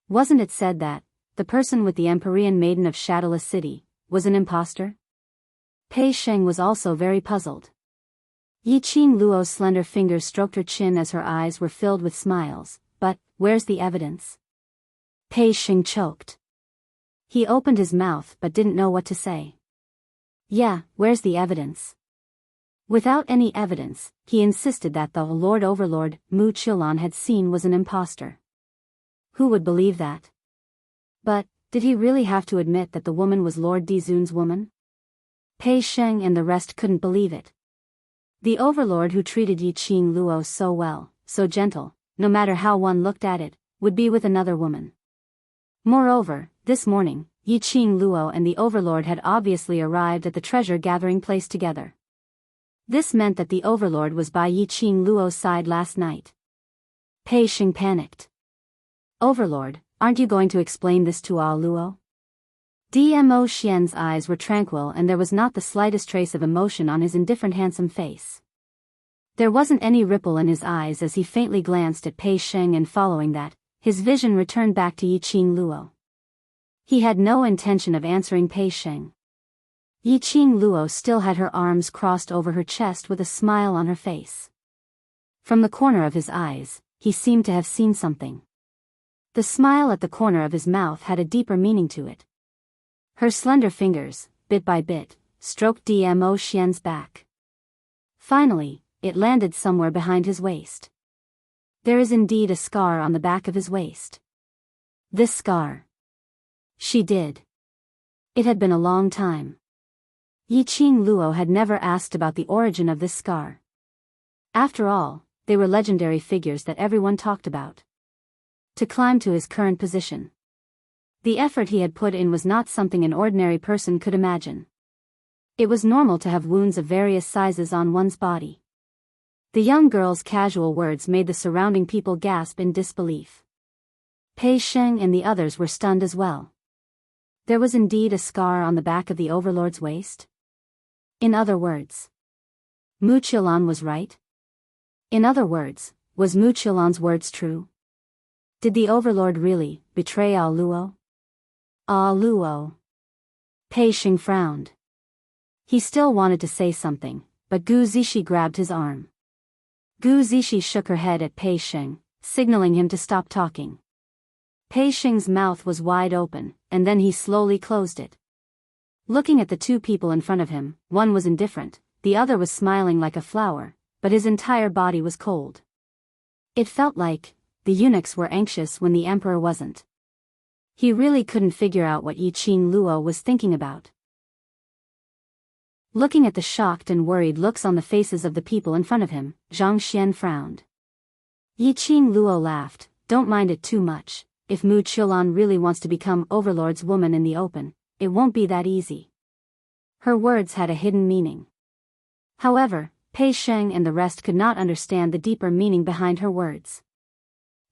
Wasn't it said that the person with the Empyrean Maiden of Shadowless City was an imposter? Pei Sheng was also very puzzled. Yiqing Luo's slender fingers stroked her chin as her eyes were filled with smiles. But, where's the evidence? Pei Sheng choked. He opened his mouth but didn't know what to say. Yeah, where's the evidence? Without any evidence, he insisted that the Lord Overlord Mu Qilan had seen was an imposter. Who would believe that? But, did he really have to admit that the woman was Lord Dizun's woman? Pei Sheng and the rest couldn't believe it. The Overlord who treated Yiqing Luo so well, so gentle, no matter how one looked at it, would be with another woman. Moreover, this morning, Yiqing Luo and the Overlord had obviously arrived at the treasure gathering place together. This meant that the Overlord was by Yiqing Luo's side last night. Pei Sheng panicked. Overlord, aren't you going to explain this to Ah Luo? Dmo Xian's eyes were tranquil and there was not the slightest trace of emotion on his indifferent handsome face. There wasn't any ripple in his eyes as he faintly glanced at Pei Sheng, and following that, his vision returned back to Yiqing Luo. He had no intention of answering Pei Sheng. Yiqing Luo still had her arms crossed over her chest with a smile on her face. From the corner of his eyes, he seemed to have seen something. The smile at the corner of his mouth had a deeper meaning to it. Her slender fingers, bit by bit, stroked Dmo Xian's back. Finally, it landed somewhere behind his waist. There is indeed a scar on the back of his waist. This scar. She did. It had been a long time. Yiqing Luo had never asked about the origin of this scar. After all, they were legendary figures that everyone talked about. To climb to his current position. The effort he had put in was not something an ordinary person could imagine. It was normal to have wounds of various sizes on one's body. The young girl's casual words made the surrounding people gasp in disbelief. Pei Sheng and the others were stunned as well. There was indeed a scar on the back of the Overlord's waist? In other words, Mu Qilan was right? In other words, was Mu Qilan's words true? Did the Overlord really betray Ah Luo? Ah Luo. Pei Sheng frowned. He still wanted to say something, but Gu Zishi grabbed his arm. Gu Zishi shook her head at Pei Sheng, signaling him to stop talking. Pei Sheng's mouth was wide open, and then he slowly closed it. Looking at the two people in front of him, one was indifferent, the other was smiling like a flower, but his entire body was cold. It felt like the eunuchs were anxious when the emperor wasn't. He really couldn't figure out what Yiqing Luo was thinking about. Looking at the shocked and worried looks on the faces of the people in front of him, Zhang Xian frowned. Yiqing Luo laughed. Don't mind it too much. If Mu Qilan really wants to become Overlord's woman in the open, it won't be that easy. Her words had a hidden meaning. However, Pei Sheng and the rest could not understand the deeper meaning behind her words.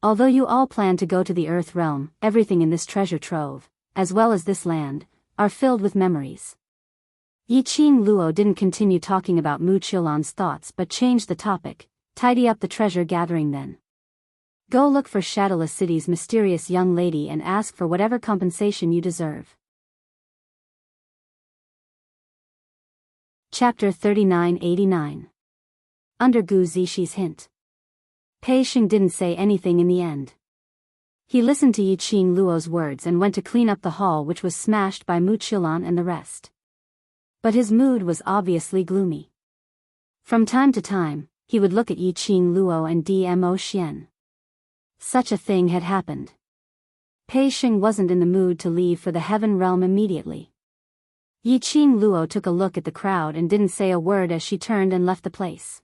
Although you all plan to go to the Earth realm, everything in this treasure trove, as well as this land, are filled with memories. Yiqing Luo didn't continue talking about Mu Qilan's thoughts but changed the topic. Tidy up the treasure gathering then. Go look for Shadowless City's mysterious young lady and ask for whatever compensation you deserve. Chapter 3989. Under Gu Zixi hint. Pei Sheng didn't say anything in the end. He listened to Yiqing Luo's words and went to clean up the hall which was smashed by Mu Qilan and the rest. But his mood was obviously gloomy. From time to time, he would look at Yiqing Luo and Dmo Xian. Such a thing had happened. Pei Sheng wasn't in the mood to leave for the heaven realm immediately. Yiqing Luo took a look at the crowd and didn't say a word as she turned and left the place.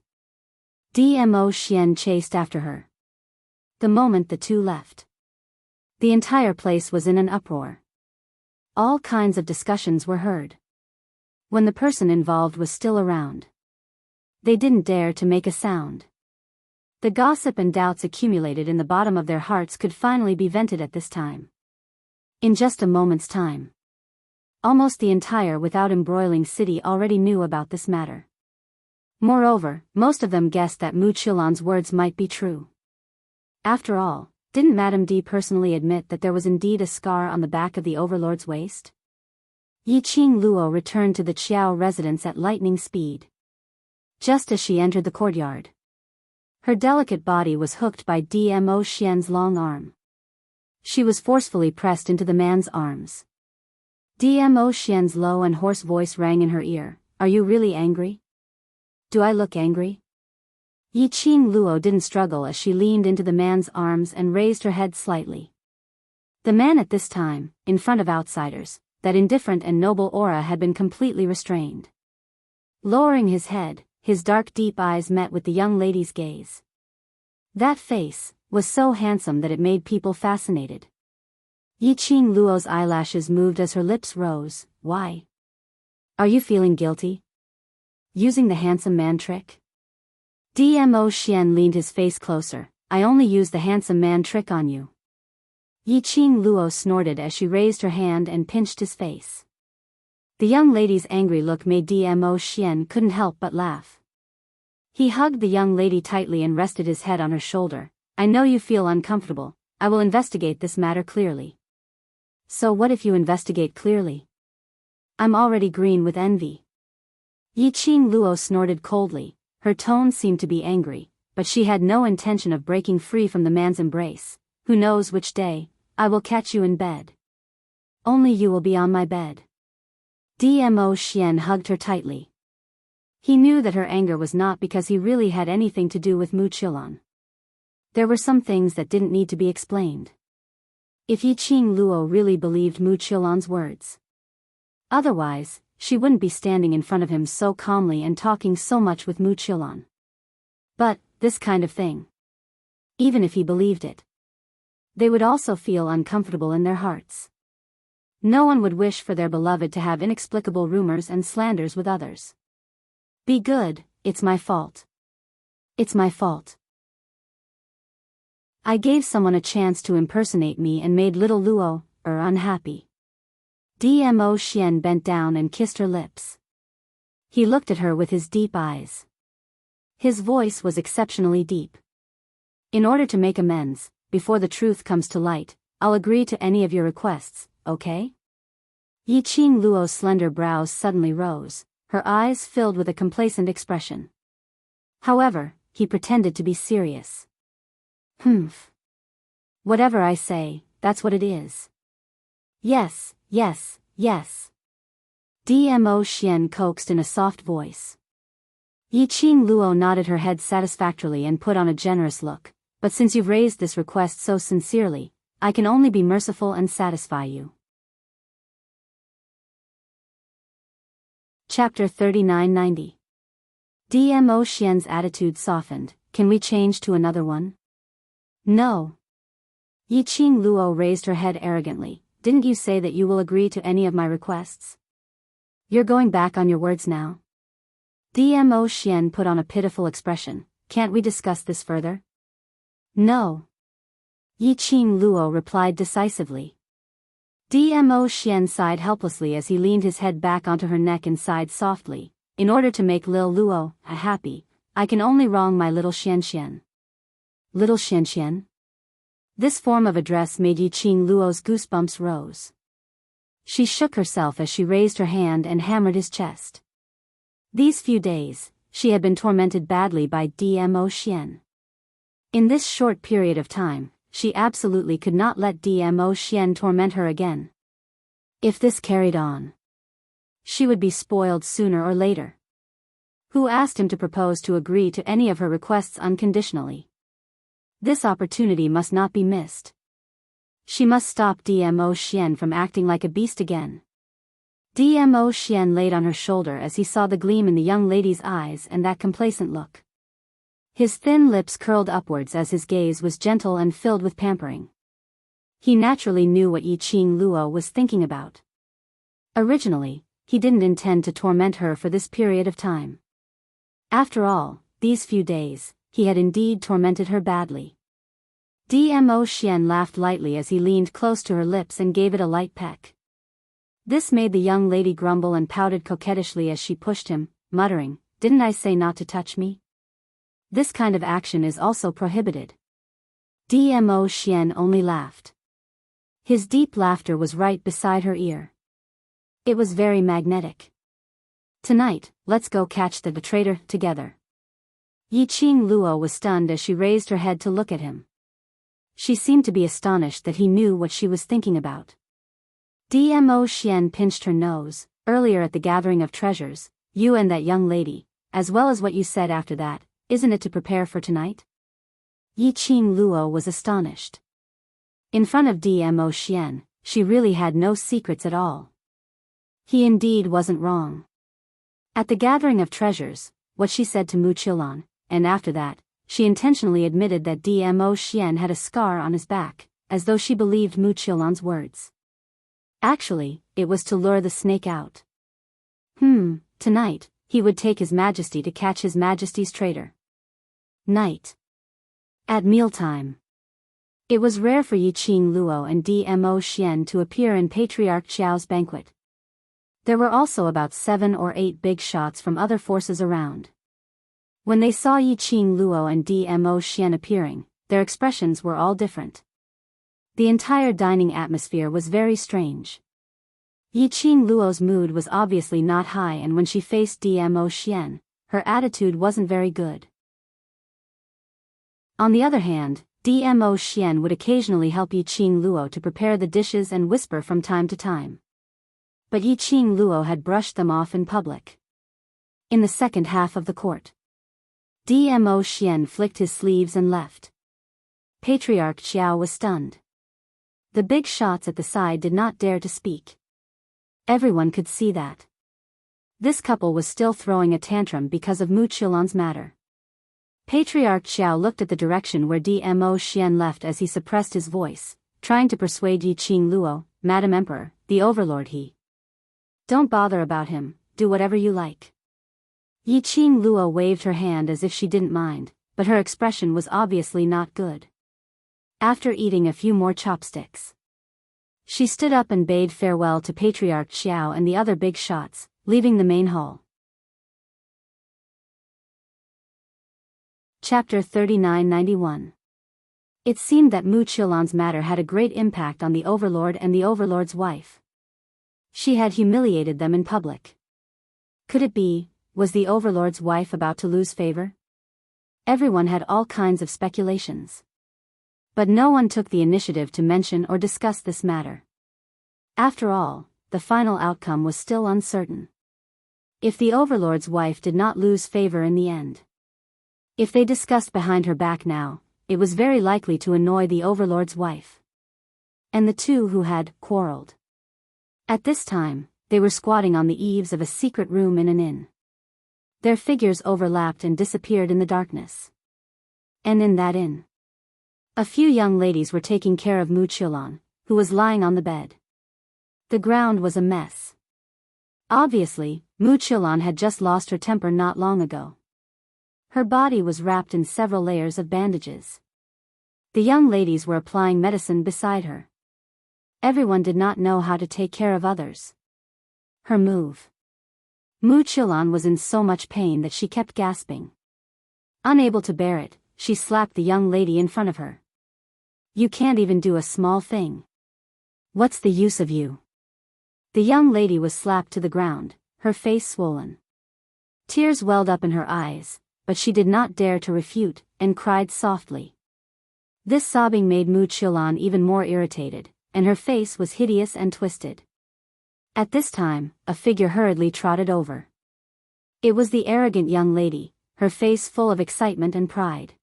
Dmo Xian chased after her. The moment the two left, the entire place was in an uproar. All kinds of discussions were heard. When the person involved was still around, they didn't dare to make a sound. The gossip and doubts accumulated in the bottom of their hearts could finally be vented at this time. In just a moment's time, almost the entire without embroiling city already knew about this matter. Moreover, most of them guessed that Mu Qilan's words might be true. After all, didn't Madame D personally admit that there was indeed a scar on the back of the overlord's waist? Yiqing Luo returned to the Qiao residence at lightning speed. Just as she entered the courtyard, her delicate body was hooked by Dmo Xian's long arm. She was forcefully pressed into the man's arms. Dmo Xian's low and hoarse voice rang in her ear. Are you really angry? Do I look angry? Yiqing Luo didn't struggle as she leaned into the man's arms and raised her head slightly. The man at this time, in front of outsiders, that indifferent and noble aura had been completely restrained. Lowering his head, his dark deep eyes met with the young lady's gaze. That face was so handsome that it made people fascinated. Yiqing Luo's eyelashes moved as her lips rose. Why? Are you feeling guilty? Using the handsome man trick? Dmo Xian leaned his face closer. I only used the handsome man trick on you. Yiqing Luo snorted as she raised her hand and pinched his face. The young lady's angry look made Dmo Xian couldn't help but laugh. He hugged the young lady tightly and rested his head on her shoulder. I know you feel uncomfortable. I will investigate this matter clearly. So what if you investigate clearly? I'm already green with envy. Yiqing Luo snorted coldly. Her tone seemed to be angry, but she had no intention of breaking free from the man's embrace. Who knows which day, I will catch you in bed. Only you will be on my bed. Dmo Xian hugged her tightly. He knew that her anger was not because he really had anything to do with Mu Qilan. There were some things that didn't need to be explained. If Yiqing Luo really believed Mu Qilan's words. Otherwise, she wouldn't be standing in front of him so calmly and talking so much with Mu Qilan. But, this kind of thing. Even if he believed it, they would also feel uncomfortable in their hearts. No one would wish for their beloved to have inexplicable rumors and slanders with others. Be good, it's my fault. It's my fault. I gave someone a chance to impersonate me and made little Luo, unhappy. Dmo Xian bent down and kissed her lips. He looked at her with his deep eyes. His voice was exceptionally deep. In order to make amends, before the truth comes to light, I'll agree to any of your requests, okay? Yiqing Luo's slender brows suddenly rose, her eyes filled with a complacent expression. However, he pretended to be serious. Whatever I say, that's what it is. Yes, yes, yes. Dmo Xian coaxed in a soft voice. Yiqing Luo nodded her head satisfactorily and put on a generous look. But since you've raised this request so sincerely, I can only be merciful and satisfy you. Chapter 3990. Dmo Xian's attitude softened. Can we change to another one? No. Yiqing Luo raised her head arrogantly. Didn't you say that you will agree to any of my requests? You're going back on your words now? Dmo Xian put on a pitiful expression. Can't we discuss this further? No. Yiqing Luo replied decisively. Dmo Xian sighed helplessly as he leaned his head back onto her neck and sighed softly. In order to make Lil Luo happy, I can only wrong my little Xian Xian. Little Xian Xian? This form of address made Yiqing Luo's goosebumps rose. She shook herself as she raised her hand and hammered his chest. These few days, she had been tormented badly by Dmo Xian. In this short period of time, she absolutely could not let Dmo Xian torment her again. If this carried on, she would be spoiled sooner or later. Who asked him to propose to agree to any of her requests unconditionally? This opportunity must not be missed. She must stop Dmo Xian from acting like a beast again. Dmo Xian laid on her shoulder as he saw the gleam in the young lady's eyes and that complacent look. His thin lips curled upwards as his gaze was gentle and filled with pampering. He naturally knew what Yiqing Luo was thinking about. Originally, he didn't intend to torment her for this period of time. After all, these few days, he had indeed tormented her badly. Dmo Xian laughed lightly as he leaned close to her lips and gave it a light peck. This made the young lady grumble and pouted coquettishly as she pushed him, muttering, "Didn't I say not to touch me?" This kind of action is also prohibited. Dmo Xian only laughed. His deep laughter was right beside her ear. It was very magnetic. "Tonight, let's go catch the traitor together." Yiqing Luo was stunned as she raised her head to look at him. She seemed to be astonished that he knew what she was thinking about. Dmo Xian pinched her nose. "Earlier at the gathering of treasures, you and that young lady, as well as what you said after that, isn't it to prepare for tonight?" Yiqing Luo was astonished. In front of Dmo Xian, she really had no secrets at all. He indeed wasn't wrong. At the gathering of treasures, what she said to Mu Qilan, and after that, she intentionally admitted that Dmo Xian had a scar on his back, as though she believed Mu Qilan's words. Actually, it was to lure the snake out. Tonight, he would take His Majesty to catch His Majesty's traitor. Night. At mealtime. It was rare for Yiqing Luo and Dmo Xian to appear in Patriarch Xiao's banquet. There were also about 7 or 8 big shots from other forces around. When they saw Yiqing Luo and Dmo Xian appearing, their expressions were all different. The entire dining atmosphere was very strange. Yiqing Luo's mood was obviously not high, and when she faced Dmo Xian, her attitude wasn't very good. On the other hand, Dmo Xian would occasionally help Yiqing Luo to prepare the dishes and whisper from time to time. But Yiqing Luo had brushed them off in public. In the second half of the court, Dmo Xian flicked his sleeves and left. Patriarch Xiao was stunned. The big shots at the side did not dare to speak. Everyone could see that. This couple was still throwing a tantrum because of Mu Qilan's matter. Patriarch Xiao looked at the direction where Dmo Xian left as he suppressed his voice, trying to persuade Yiqing Luo, "Madam Emperor, the overlord Don't bother about him, do whatever you like." Yiqing Luo waved her hand as if she didn't mind, but her expression was obviously not good. After eating a few more chopsticks, she stood up and bade farewell to Patriarch Xiao and the other big shots, leaving the main hall. Chapter 3991. It seemed that Mu Qilan's matter had a great impact on the overlord and the overlord's wife. She had humiliated them in public. Could it be, was the overlord's wife about to lose favor? Everyone had all kinds of speculations. But no one took the initiative to mention or discuss this matter. After all, the final outcome was still uncertain. If the overlord's wife did not lose favor in the end, if they discussed behind her back now, it was very likely to annoy the overlord's wife. And the two who had quarreled. At this time, they were squatting on the eaves of a secret room in an inn. Their figures overlapped and disappeared in the darkness. And in that inn, a few young ladies were taking care of Mu Qilan, who was lying on the bed. The ground was a mess. Obviously, Mu Qilan had just lost her temper not long ago. Her body was wrapped in several layers of bandages. The young ladies were applying medicine beside her. Everyone did not know how to take care of others. Her move. Mu Qilan was in so much pain that she kept gasping. Unable to bear it, she slapped the young lady in front of her. You can't even do a small thing. What's the use of you? The young lady was slapped to the ground, her face swollen. Tears welled up in her eyes, but she did not dare to refute, and cried softly. This sobbing made Mu Qilan even more irritated, and her face was hideous and twisted. At this time, a figure hurriedly trotted over. It was the arrogant young lady, her face full of excitement and pride.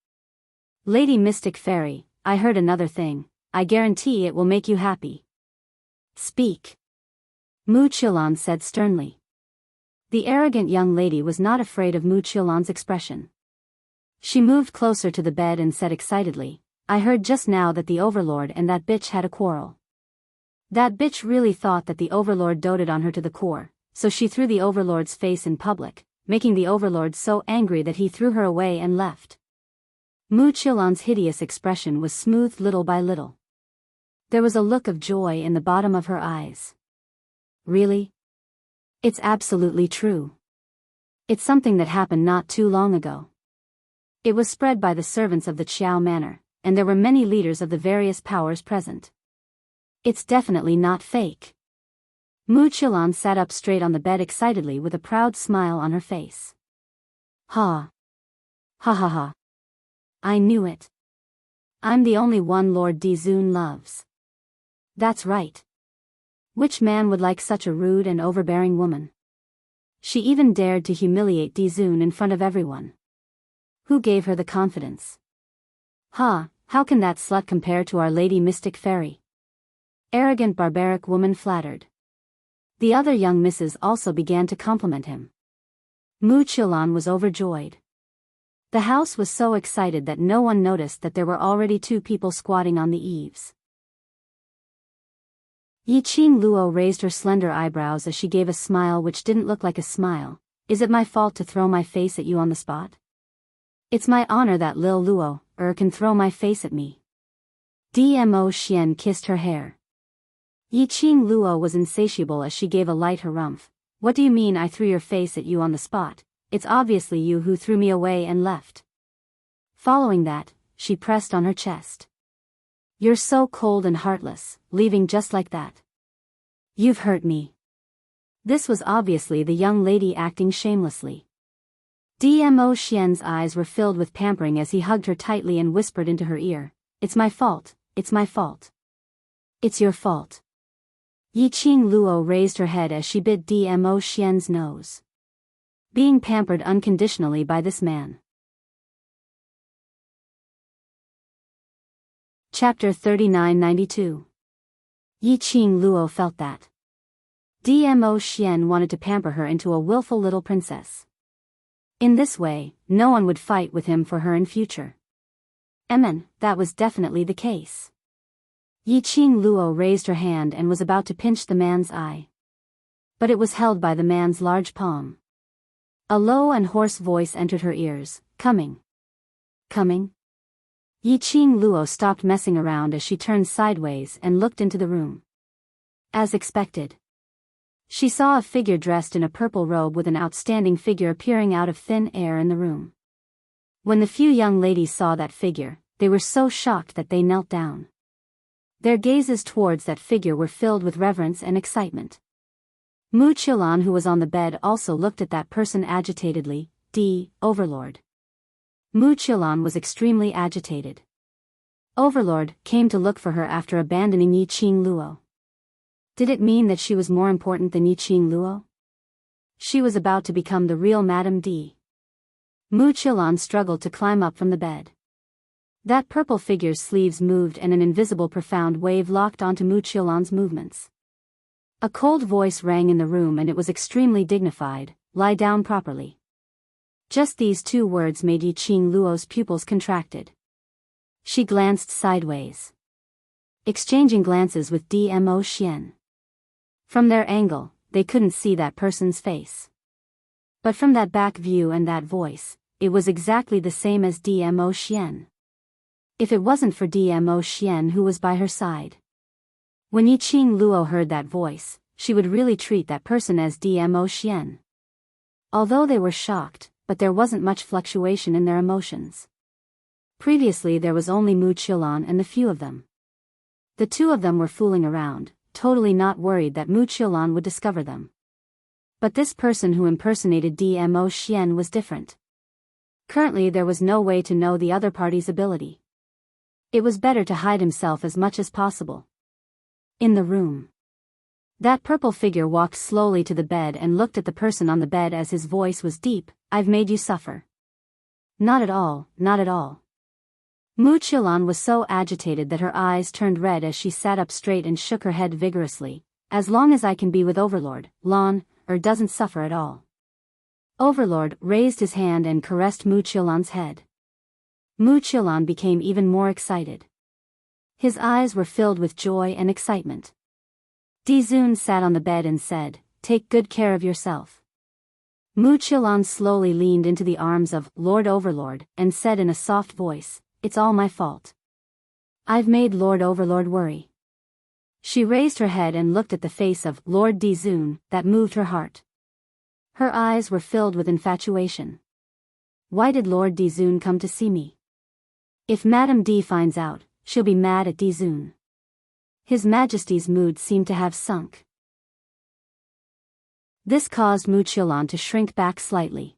Lady Mystic Fairy, I heard another thing. I guarantee it will make you happy. Speak. Mu Qilan said sternly. The arrogant young lady was not afraid of Mu Qilan's expression. She moved closer to the bed and said excitedly, I heard just now that the Overlord and that bitch had a quarrel. That bitch really thought that the Overlord doted on her to the core, so she threw the Overlord's face in public, making the Overlord so angry that he threw her away and left. Mu Qilan's hideous expression was smoothed little by little. There was a look of joy in the bottom of her eyes. Really? It's absolutely true. It's something that happened not too long ago. It was spread by the servants of the Qiao Manor, and there were many leaders of the various powers present. It's definitely not fake. Mu Qilan sat up straight on the bed excitedly with a proud smile on her face. Ha! Ha ha ha! I knew it. I'm the only one Lord Dizun loves. That's right. Which man would like such a rude and overbearing woman? She even dared to humiliate Dizun in front of everyone. Who gave her the confidence? Ha, how can that slut compare to our Lady Mystic Fairy? Arrogant barbaric woman flattered. The other young misses also began to compliment him. Mu Qilan was overjoyed. The house was so excited that no one noticed that there were already 2 people squatting on the eaves. Yiqing Luo raised her slender eyebrows as she gave a smile which didn't look like a smile. Is it my fault to throw my face at you on the spot? It's my honor that Lil Luo, can throw my face at me. Dmo Xian kissed her hair. Yiqing Luo was insatiable as she gave a light harumph. What do you mean I threw your face at you on the spot? It's obviously you who threw me away and left. Following that, she pressed on her chest. You're so cold and heartless, leaving just like that. You've hurt me. This was obviously the young lady acting shamelessly. Dmo Xian's eyes were filled with pampering as he hugged her tightly and whispered into her ear, It's my fault, it's my fault. It's your fault. Yiqing Luo raised her head as she bit Dmo Xian's nose. Being pampered unconditionally by this man. Chapter 3992. Yiqing Luo felt that Dmo Xian wanted to pamper her into a willful little princess. In this way, no one would fight with him for her in future. That was definitely the case. Yiqing Luo raised her hand and was about to pinch the man's eye. But it was held by the man's large palm. A low and hoarse voice entered her ears, Coming. Coming? Yiqing Luo stopped messing around as she turned sideways and looked into the room. As expected. She saw a figure dressed in a purple robe with an outstanding figure appearing out of thin air in the room. When the few young ladies saw that figure, they were so shocked that they knelt down. Their gazes towards that figure were filled with reverence and excitement. Mu Qilan, who was on the bed, also looked at that person agitatedly. Overlord. Mu Qilan was extremely agitated. Overlord came to look for her after abandoning Yiqing Luo. Did it mean that she was more important than Yiqing Luo? She was about to become the real Madame D. Mu Qilan struggled to climb up from the bed. That purple figure's sleeves moved and an invisible profound wave locked onto Mu Qilan's movements. A cold voice rang in the room and it was extremely dignified, Lie down properly. Just these 2 words made Yiqing Luo's pupils contracted. She glanced sideways, exchanging glances with Dmo Xian. From their angle, they couldn't see that person's face. But from that back view and that voice, it was exactly the same as Dmo Xian. If it wasn't for Dmo Xian who was by her side. When Yiqing Luo heard that voice, she would really treat that person as Dmo Xian. Although they were shocked, but there wasn't much fluctuation in their emotions. Previously there was only Mu Qilan and the few of them. The two of them were fooling around, totally not worried that Mu Qilan would discover them. But this person who impersonated Dmo Xian was different. Currently there was no way to know the other party's ability. It was better to hide himself as much as possible. In the room. That purple figure walked slowly to the bed and looked at the person on the bed as his voice was deep. I've made you suffer. Not at all, not at all. Mu Qilan was so agitated that her eyes turned red as she sat up straight and shook her head vigorously. As long as I can be with Overlord, Lan, doesn't suffer at all. Overlord raised his hand and caressed Mu Qilan's head. Mu Qilan became even more excited. His eyes were filled with joy and excitement. Dizun sat on the bed and said, take good care of yourself. Mu Qilan slowly leaned into the arms of Lord Overlord and said in a soft voice, it's all my fault. I've made Lord Overlord worry. She raised her head and looked at the face of Lord Dizun, that moved her heart. Her eyes were filled with infatuation. Why did Lord Dizun come to see me? If Madame D finds out, she'll be mad at Dizun. His Majesty's mood seemed to have sunk. This caused Mu Qilan to shrink back slightly.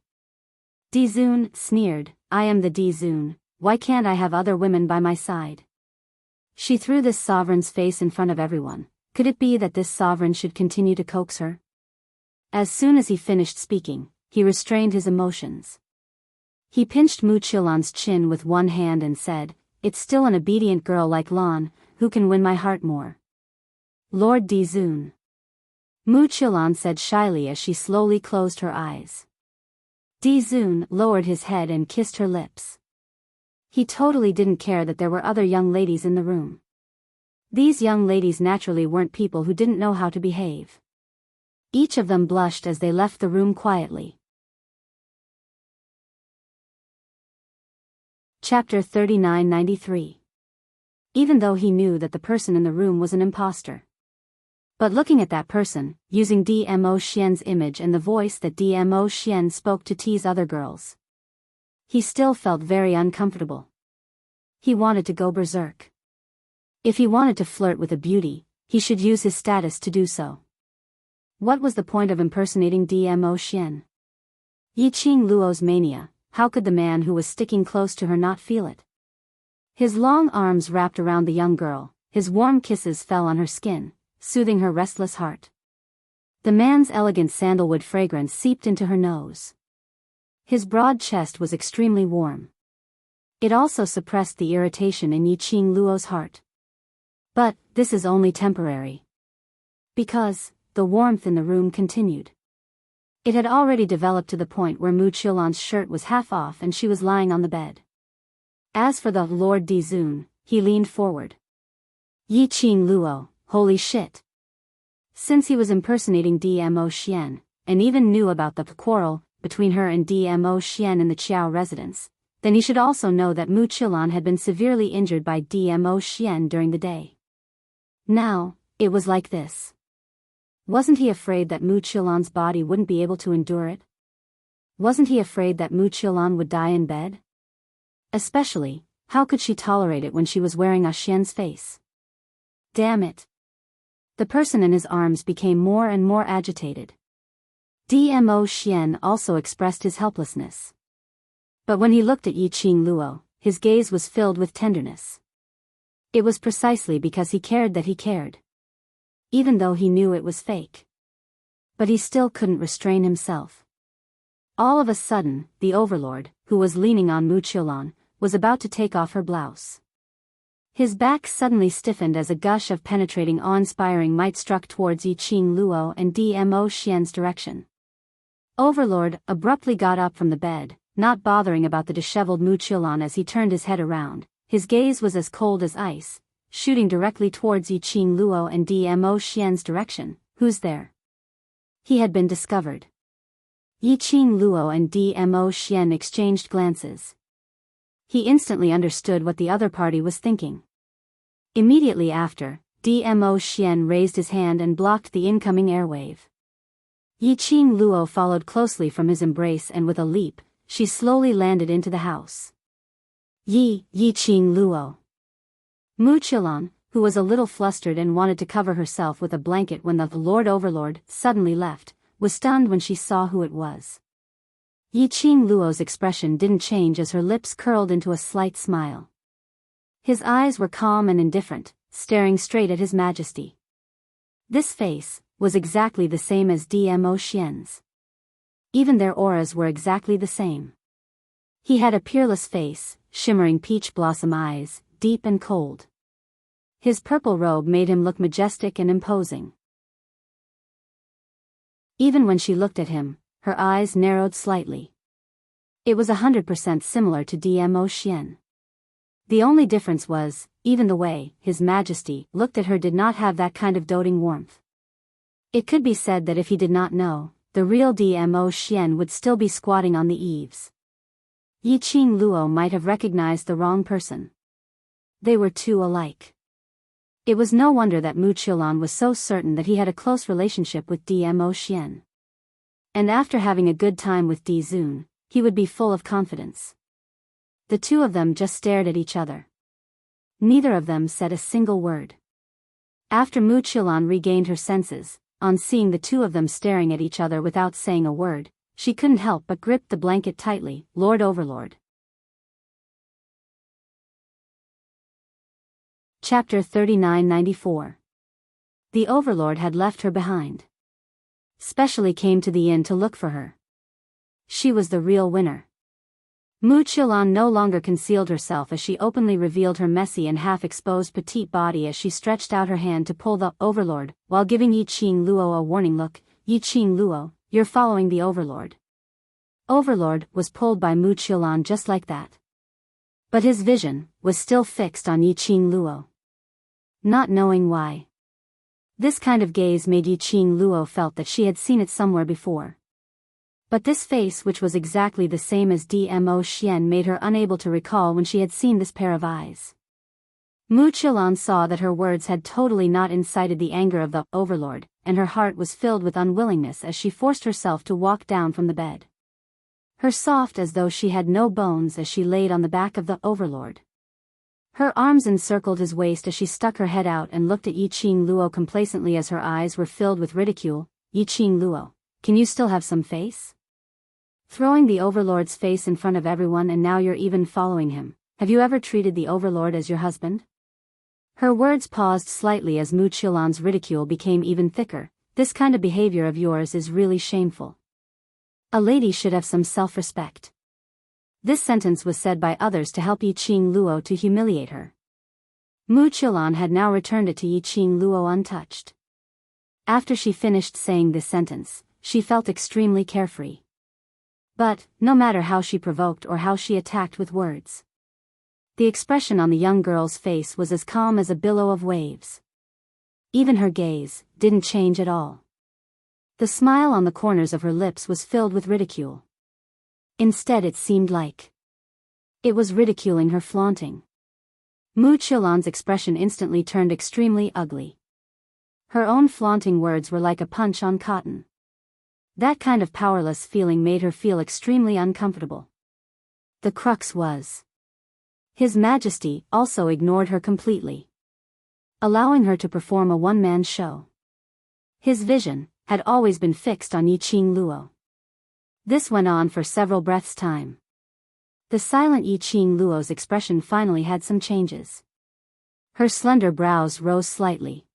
Dizun sneered, I am the Dizun, why can't I have other women by my side? She threw this sovereign's face in front of everyone. Could it be that this sovereign should continue to coax her? As soon as he finished speaking, he restrained his emotions. He pinched Mu Qilan's chin with one hand and said, it's still an obedient girl like Lan, who can win my heart more. Lord Dizun. Mu Qilan said shyly as she slowly closed her eyes. Dizun lowered his head and kissed her lips. He totally didn't care that there were other young ladies in the room. These young ladies naturally weren't people who didn't know how to behave. Each of them blushed as they left the room quietly. Chapter 3993. Even though he knew that the person in the room was an imposter. But looking at that person, using Dmo Xian's image and the voice that Dmo Xian spoke to tease other girls, he still felt very uncomfortable. He wanted to go berserk. If he wanted to flirt with a beauty, he should use his status to do so. What was the point of impersonating Dmo Xian? Yiqing Luo's mania, how could the man who was sticking close to her not feel it? His long arms wrapped around the young girl, his warm kisses fell on her skin, soothing her restless heart. The man's elegant sandalwood fragrance seeped into her nose. His broad chest was extremely warm. It also suppressed the irritation in Yiqing Luo's heart. But, this is only temporary. Because, the warmth in the room continued. It had already developed to the point where Mu Qilan's shirt was half off and she was lying on the bed. As for the Lord Dizun, he leaned forward. Yiqing Luo, holy shit. Since he was impersonating Dmo Xian, and even knew about the quarrel between her and Dmo Xian in the Qiao residence, then he should also know that Mu Qilan had been severely injured by Dmo Xian during the day. Now, it was like this. Wasn't he afraid that Mu Qilan's body wouldn't be able to endure it? Wasn't he afraid that Mu Qilan would die in bed? Especially, how could she tolerate it when she was wearing a Xian's face? Damn it. The person in his arms became more and more agitated. Dmo Xian also expressed his helplessness. But when he looked at Yiqing Luo, his gaze was filled with tenderness. It was precisely because he cared that he cared. Even though he knew it was fake. But he still couldn't restrain himself. All of a sudden, the overlord, who was leaning on Mu Qilan, was about to take off her blouse. His back suddenly stiffened as a gush of penetrating awe-inspiring might struck towards Yiqing Luo and Dmo Xian's direction. Overlord abruptly got up from the bed, not bothering about the disheveled Mu Qilan as he turned his head around. His gaze was as cold as ice, shooting directly towards Yiqing Luo and Dmo Xian's direction. Who's there? He had been discovered. Yiqing Luo and Dmo Xian exchanged glances. He instantly understood what the other party was thinking. Immediately after, Dmo Xian raised his hand and blocked the incoming airwave. Yiqing Luo followed closely from his embrace, and with a leap, she slowly landed into the house. Yiqing Luo. Mu Qilan, who was a little flustered and wanted to cover herself with a blanket when the Lord Overlord suddenly left, was stunned when she saw who it was. Yiqing Luo's expression didn't change as her lips curled into a slight smile. His eyes were calm and indifferent, staring straight at His Majesty. This face was exactly the same as Dmo Xian's. Even their auras were exactly the same. He had a peerless face, shimmering peach blossom eyes, deep and cold. His purple robe made him look majestic and imposing. Even when she looked at him, her eyes narrowed slightly. It was 100% similar to Dmo Xian. The only difference was, even the way His Majesty looked at her did not have that kind of doting warmth. It could be said that if he did not know, the real Dmo Xian would still be squatting on the eaves. Yiqing Luo might have recognized the wrong person. They were too alike. It was no wonder that Mu Qilan was so certain that he had a close relationship with Dmo Xian. And after having a good time with Di Zun, he would be full of confidence. The two of them just stared at each other. Neither of them said a single word. After Mu Qilan regained her senses, on seeing the two of them staring at each other without saying a word, she couldn't help but grip the blanket tightly. Lord Overlord. Chapter 3994. The Overlord had left her behind. Specially came to the inn to look for her. She was the real winner. Mu Qilan no longer concealed herself as she openly revealed her messy and half-exposed petite body as she stretched out her hand to pull the Overlord, while giving Yiqing Luo a warning look. Yiqing Luo, you're following the Overlord. Overlord was pulled by Mu Qilan just like that. But his vision was still fixed on Yiqing Luo. Not knowing why. This kind of gaze made Yiqing Luo felt that she had seen it somewhere before. But this face, which was exactly the same as Dmo Xian, made her unable to recall when she had seen this pair of eyes. Mu Qilan saw that her words had totally not incited the anger of the Overlord, and her heart was filled with unwillingness as she forced herself to walk down from the bed. Her soft as though she had no bones as she laid on the back of the Overlord. Her arms encircled his waist as she stuck her head out and looked at Yiqing Luo complacently as her eyes were filled with ridicule. Yiqing Luo, can you still have some face? Throwing the Overlord's face in front of everyone, and now you're even following him. Have you ever treated the Overlord as your husband? Her words paused slightly as Mu Qilan's ridicule became even thicker. This kind of behavior of yours is really shameful. A lady should have some self-respect. This sentence was said by others to help Yiqing Luo to humiliate her. Mu Qilan had now returned it to Yiqing Luo untouched. After she finished saying this sentence, she felt extremely carefree. But, no matter how she provoked or how she attacked with words, the expression on the young girl's face was as calm as a billow of waves. Even her gaze didn't change at all. The smile on the corners of her lips was filled with ridicule. Instead, it seemed like it was ridiculing her flaunting. Mu Qilan's expression instantly turned extremely ugly. Her own flaunting words were like a punch on cotton. That kind of powerless feeling made her feel extremely uncomfortable. The crux was, His Majesty also ignored her completely, allowing her to perform a one-man show. His vision had always been fixed on Yiqing Luo. This went on for several breaths' time. The silent Yiqing Luo's expression finally had some changes. Her slender brows rose slightly.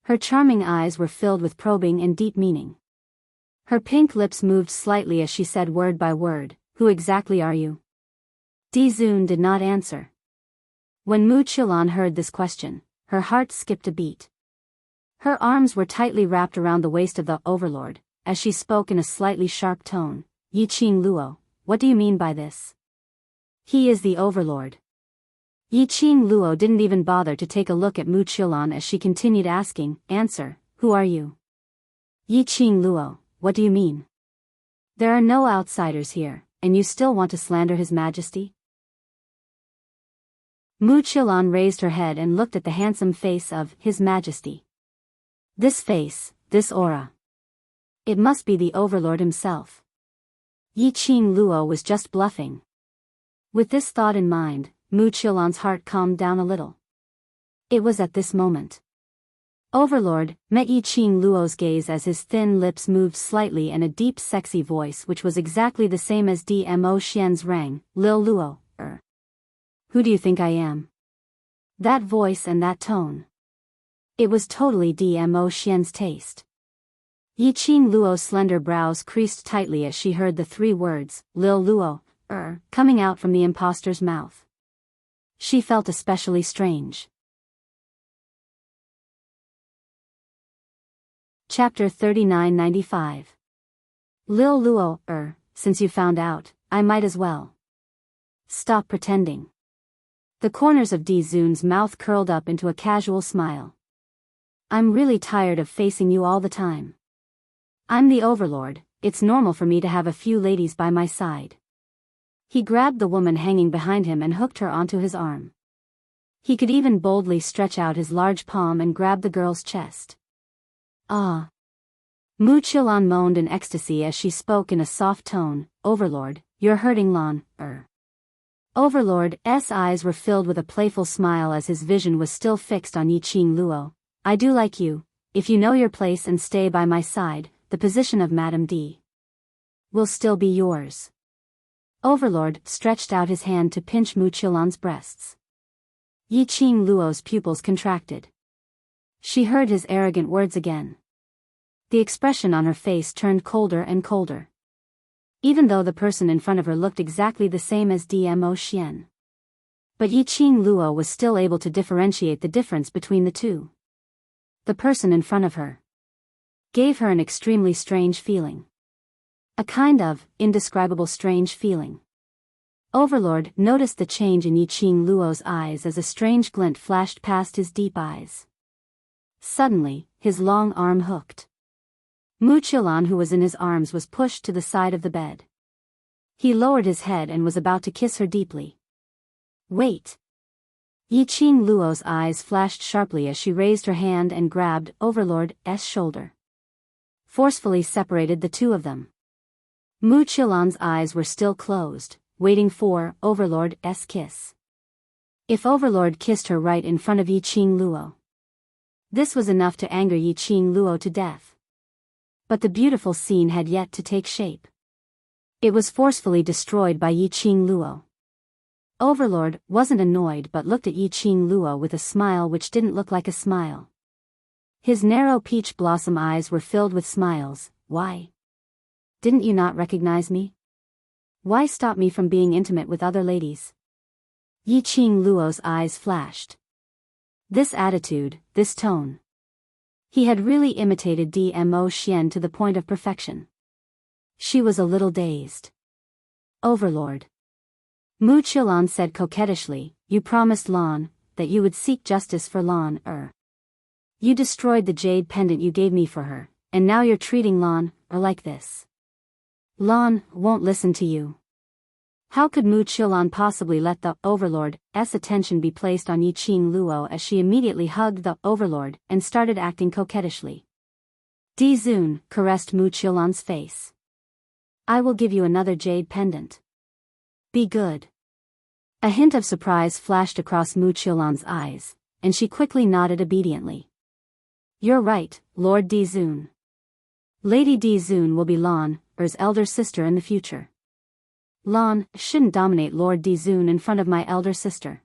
Her charming eyes were filled with probing and deep meaning. Her pink lips moved slightly as she said word by word, "Who exactly are you?" Di Zun did not answer. When Mu Qilan heard this question, her heart skipped a beat. Her arms were tightly wrapped around the waist of the Overlord, as she spoke in a slightly sharp tone. "Yiqing Luo, what do you mean by this? He is the Overlord." Yiqing Luo didn't even bother to take a look at Mu Qilan as she continued asking, "Answer, who are you?" Yi Qing Luo, what do you mean? There are no outsiders here, and you still want to slander His Majesty? Mu Qilan raised her head and looked at the handsome face of His Majesty. This face, this aura. It must be the Overlord himself. Yi Qing Luo was just bluffing. With this thought in mind, Mu Qilan's heart calmed down a little. It was at this moment. Overlord met Yi Qing Luo's gaze as his thin lips moved slightly and a deep sexy voice which was exactly the same as Dmo Xian's rang, Lil Luo, Who do you think I am? That voice and that tone. It was totally Dmo Xian's taste. Yi Qing Luo's slender brows creased tightly as she heard the three words, Lil Luo, coming out from the impostor's mouth. She felt especially strange. Chapter 3995. Lil Luo, since you found out, I might as well. Stop pretending. The corners of Di Zun's mouth curled up into a casual smile. I'm really tired of facing you all the time. I'm the Overlord, it's normal for me to have a few ladies by my side. He grabbed the woman hanging behind him and hooked her onto his arm. He could even boldly stretch out his large palm and grab the girl's chest. Ah. Mu Qilan moaned in ecstasy as she spoke in a soft tone, Overlord, you're hurting Lan, Overlord's eyes were filled with a playful smile as his vision was still fixed on Yi Qing Luo. I do like you, if you know your place and stay by my side, the position of Madame D will still be yours. Overlord stretched out his hand to pinch Mu Qilan's breasts. Yi Qing Luo's pupils contracted. She heard his arrogant words again. The expression on her face turned colder and colder. Even though the person in front of her looked exactly the same as Dmo Xian. But Yi Qing Luo was still able to differentiate the difference between the two. The person in front of her gave her an extremely strange feeling. A kind of indescribable strange feeling. Overlord noticed the change in Yi Qing Luo's eyes as a strange glint flashed past his deep eyes. Suddenly, his long arm hooked. Mu Qilan, who was in his arms, was pushed to the side of the bed. He lowered his head and was about to kiss her deeply. Wait! Yi Qing Luo's eyes flashed sharply as she raised her hand and grabbed Overlord's shoulder. Forcefully separated the two of them. Mu Qilan's eyes were still closed, waiting for Overlord's kiss. If Overlord kissed her right in front of Yi Qing Luo, this was enough to anger Yi Qing Luo to death. But the beautiful scene had yet to take shape. It was forcefully destroyed by Yi Qing Luo. Overlord wasn't annoyed but looked at Yi Qing Luo with a smile which didn't look like a smile. His narrow peach blossom eyes were filled with smiles. Why? Didn't you not recognize me? Why stop me from being intimate with other ladies? Yi Qing Luo's eyes flashed. This attitude, this tone. He had really imitated Dmo Xian to the point of perfection. She was a little dazed. Overlord. Mu Qilan said coquettishly, you promised Lan that you would seek justice for Lan. You destroyed the jade pendant you gave me for her, and now you're treating Lan like this. Lan won't listen to you. How could Mu Qilan possibly let the Overlord's attention be placed on Yi Qing Luo as she immediately hugged the Overlord and started acting coquettishly? Di Zun caressed Mu Qilan's face. I will give you another jade pendant. Be good. A hint of surprise flashed across Mu Qilan's eyes, and she quickly nodded obediently. You're right, Lord Di Zun. Lady Di Zun will be Lan's elder sister in the future. Lan shouldn't dominate Lord Di Zun in front of my elder sister.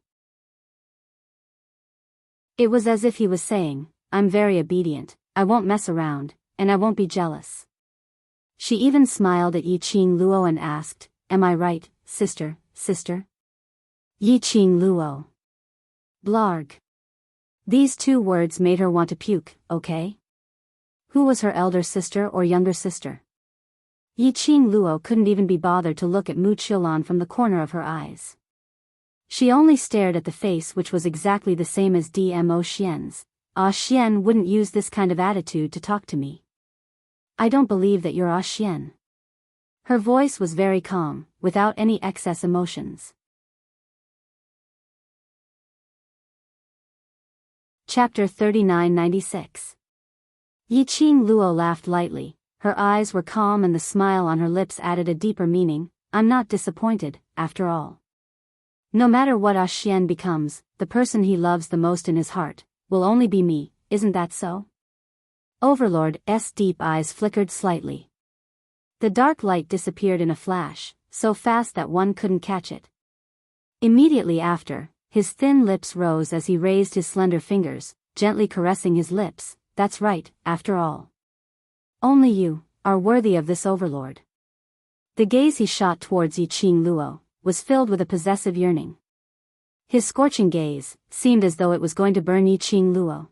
It was as if he was saying, I'm very obedient, I won't mess around, and I won't be jealous. She even smiled at Yi Qing Luo and asked, am I right, sister? Yi Qing Luo. Blarg. These two words made her want to puke, okay? Who was her elder sister or younger sister? Yi Qing Luo couldn't even be bothered to look at Mu Qilan from the corner of her eyes. She only stared at the face which was exactly the same as Dmo Xian's. Ah, Xian wouldn't use this kind of attitude to talk to me. I don't believe that you're Xian. Her voice was very calm, without any excess emotions. Chapter 3996. Yiqing Luo laughed lightly, her eyes were calm and the smile on her lips added a deeper meaning. I'm not disappointed, after all. No matter what Xian becomes, the person he loves the most in his heart will only be me, isn't that so? Overlord's deep eyes flickered slightly. The dark light disappeared in a flash, so fast that one couldn't catch it. Immediately after, his thin lips rose as he raised his slender fingers, gently caressing his lips. That's right, after all. Only you are worthy of this overlord. The gaze he shot towards Yiqing Luo was filled with a possessive yearning. His scorching gaze seemed as though it was going to burn Yiqing Luo.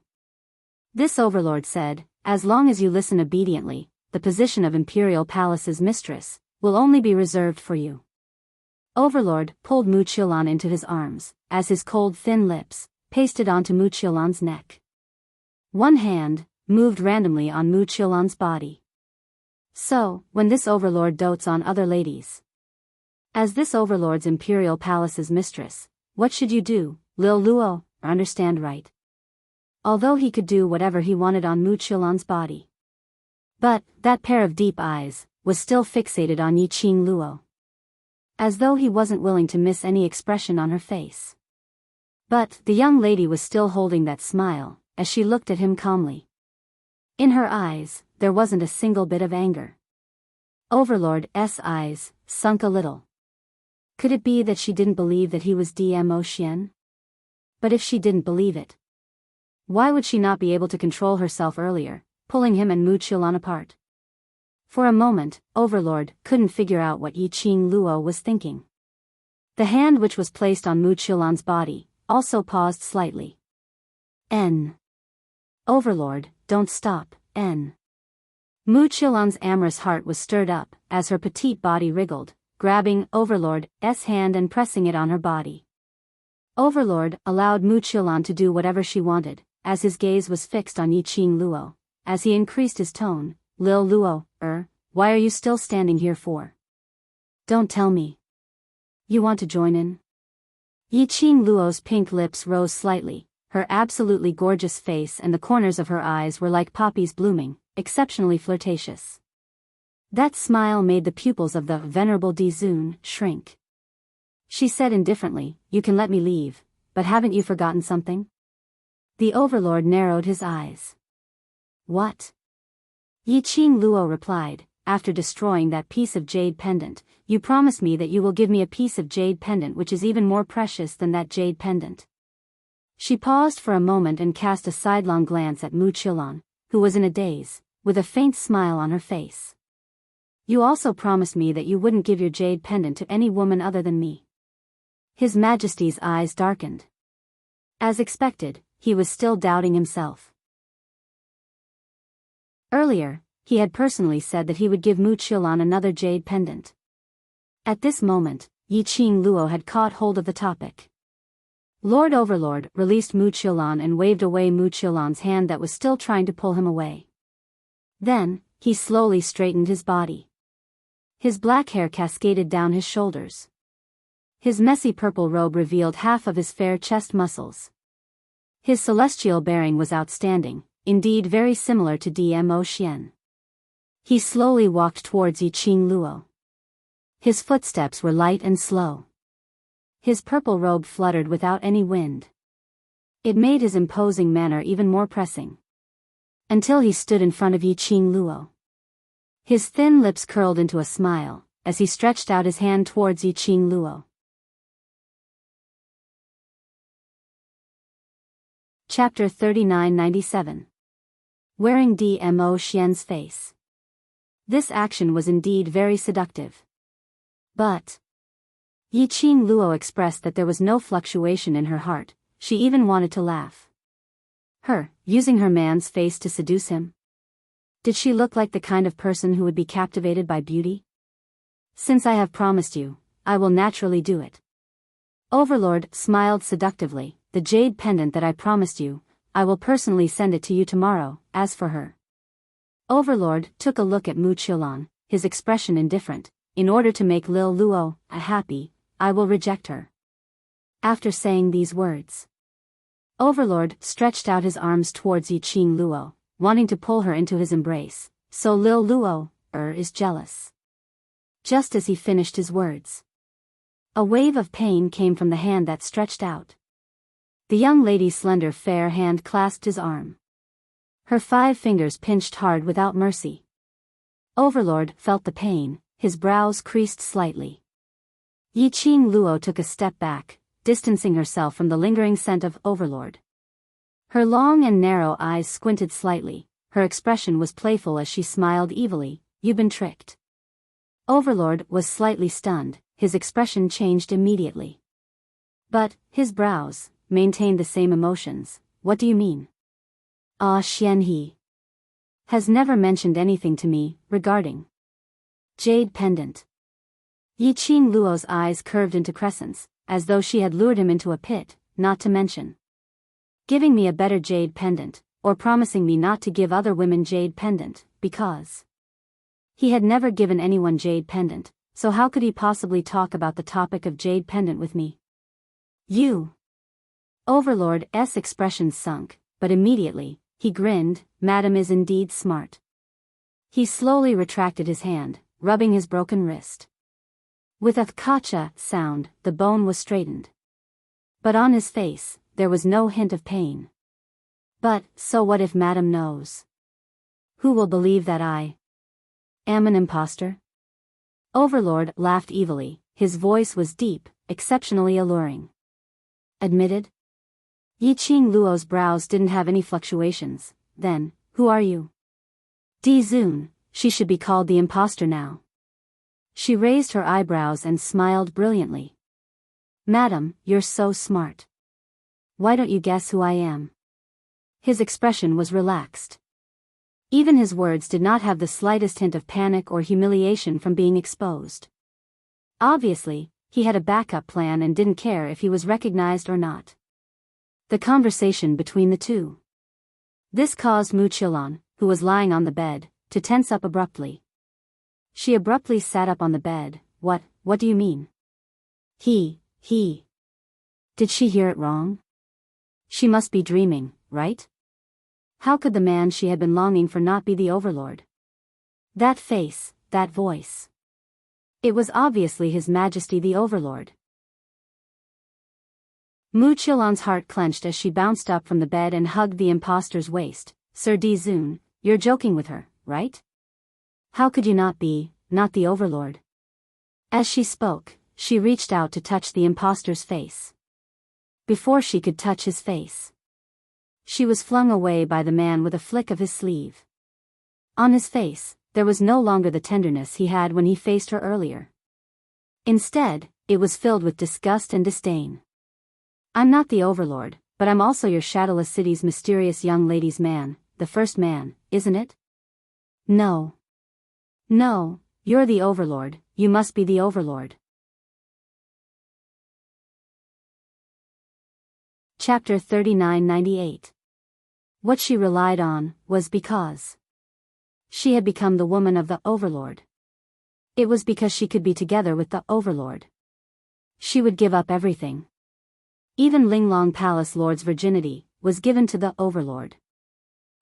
This overlord said, as long as you listen obediently, the position of Imperial Palace's mistress will only be reserved for you. Overlord pulled Mu Qiulan into his arms, as his cold thin lips pasted onto Mu Qiulan's neck. One hand moved randomly on Mu Qiulan's body. So, when this overlord dotes on other ladies. As this overlord's Imperial Palace's mistress, what should you do, Lil Luo, understand right? Although he could do whatever he wanted on Mu Qiulan's body. But, that pair of deep eyes was still fixated on Yiqing Luo. As though he wasn't willing to miss any expression on her face. But, the young lady was still holding that smile, as she looked at him calmly. In her eyes, there wasn't a single bit of anger. Overlord's eyes sunk a little. Could it be that she didn't believe that he was Dmo Xian? But if she didn't believe it, why would she not be able to control herself earlier, pulling him and Mu Qiulan apart? For a moment, Overlord couldn't figure out what Yiqing Luo was thinking. The hand which was placed on Mu Qiulan's body also paused slightly. Overlord, don't stop, Mu Qiulan's amorous heart was stirred up, as her petite body wriggled, grabbing Overlord's hand and pressing it on her body. Overlord allowed Mu Qiulan to do whatever she wanted, as his gaze was fixed on Yiqing Luo. As he increased his tone, Lil Luo, why are you still standing here for? Don't tell me. You want to join in? Yiqing Luo's pink lips rose slightly, her absolutely gorgeous face and the corners of her eyes were like poppies blooming, exceptionally flirtatious. That smile made the pupils of the venerable Dizun shrink. She said indifferently, you can let me leave, but haven't you forgotten something? The overlord narrowed his eyes. What? Yiqing Luo replied, after destroying that piece of jade pendant, you promised me that you will give me a piece of jade pendant which is even more precious than that jade pendant. She paused for a moment and cast a sidelong glance at Mu Qiulan, who was in a daze, with a faint smile on her face. You also promised me that you wouldn't give your jade pendant to any woman other than me. His Majesty's eyes darkened. As expected, he was still doubting himself. Earlier, he had personally said that he would give Mu Qiulan another jade pendant. At this moment, Yiqing Luo had caught hold of the topic. Lord Overlord released Mu Qiulan and waved away Mu Qiulan's hand that was still trying to pull him away. Then, he slowly straightened his body. His black hair cascaded down his shoulders. His messy purple robe revealed half of his fair chest muscles. His celestial bearing was outstanding, indeed very similar to Dmo Xian. He slowly walked towards Yiqing Luo. His footsteps were light and slow. His purple robe fluttered without any wind. It made his imposing manner even more pressing. Until he stood in front of Yiqing Luo. His thin lips curled into a smile, as he stretched out his hand towards Yiqing Luo. Chapter 3997. Wearing Dmo Xian's face. This action was indeed very seductive. But Yiqing Luo expressed that there was no fluctuation in her heart, she even wanted to laugh. Her, using her man's face to seduce him? Did she look like the kind of person who would be captivated by beauty? Since I have promised you, I will naturally do it. Overlord smiled seductively, the jade pendant that I promised you, I will personally send it to you tomorrow. As for her, Overlord took a look at Mu Qilan, his expression indifferent. In order to make Lil Luo happy, I will reject her. After saying these words, Overlord stretched out his arms towards Yiqing Luo, wanting to pull her into his embrace. So Lil Luo is jealous. Just as he finished his words, a wave of pain came from the hand that stretched out. The young lady's slender fair hand clasped his arm. Her 5 fingers pinched hard without mercy. Overlord felt the pain, his brows creased slightly. Yiqing Luo took a step back, distancing herself from the lingering scent of Overlord. Her long and narrow eyes squinted slightly, her expression was playful as she smiled evilly. You've been tricked. Overlord was slightly stunned, his expression changed immediately. But his brows maintained the same emotions. What do you mean? Xian He has never mentioned anything to me regarding jade pendant. Yiqing Luo's eyes curved into crescents, as though she had lured him into a pit, not to mention giving me a better jade pendant, or promising me not to give other women jade pendant, because he had never given anyone jade pendant, so how could he possibly talk about the topic of jade pendant with me? You. Overlord's expression sunk, but immediately, he grinned. Madam is indeed smart. He slowly retracted his hand, rubbing his broken wrist. With a kacha sound, the bone was straightened. But on his face, there was no hint of pain. But, so what if Madam knows? Who will believe that I am an impostor? Overlord laughed evilly, his voice was deep, exceptionally alluring. Admitted? Yiqing Luo's brows didn't have any fluctuations. Then, who are you? Di Zun, she should be called the impostor now. She raised her eyebrows and smiled brilliantly. Madam, you're so smart. Why don't you guess who I am? His expression was relaxed. Even his words did not have the slightest hint of panic or humiliation from being exposed. Obviously, he had a backup plan and didn't care if he was recognized or not. The conversation between the two. This caused Mu Qilan, who was lying on the bed, to tense up abruptly. She abruptly sat up on the bed. What do you mean? He. Did she hear it wrong? She must be dreaming, right? How could the man she had been longing for not be the Overlord? That face, that voice. It was obviously His Majesty the Overlord. Mu Qilan's heart clenched as she bounced up from the bed and hugged the impostor's waist. Sir Di Zun, you're joking with her, right? How could you not be, not the Overlord? As she spoke, she reached out to touch the impostor's face. Before she could touch his face, she was flung away by the man with a flick of his sleeve. On his face, there was no longer the tenderness he had when he faced her earlier. Instead, it was filled with disgust and disdain. I'm not the Overlord, but I'm also your Shadowless City's mysterious young lady's man, the first man, isn't it? No, you're the Overlord, you must be the Overlord. Chapter 3998. What she relied on was because she had become the woman of the Overlord. It was because she could be together with the Overlord. She would give up everything. Even Linglong Palace Lord's virginity was given to the Overlord.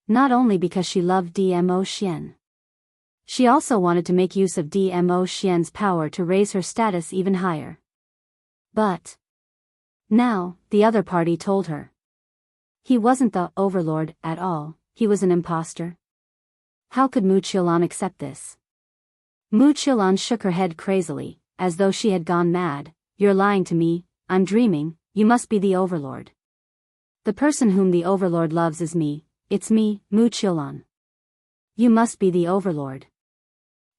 Not only because she loved Dmo Xian. She also wanted to make use of Dmo Xian's power to raise her status even higher. But now, the other party told her. He wasn't the Overlord at all, he was an impostor. How could Mu Qilan accept this? Mu Qilan shook her head crazily, as though she had gone mad. You're lying to me, I'm dreaming, you must be the Overlord. The person whom the Overlord loves is me, it's me, Mu Qilan. You must be the Overlord.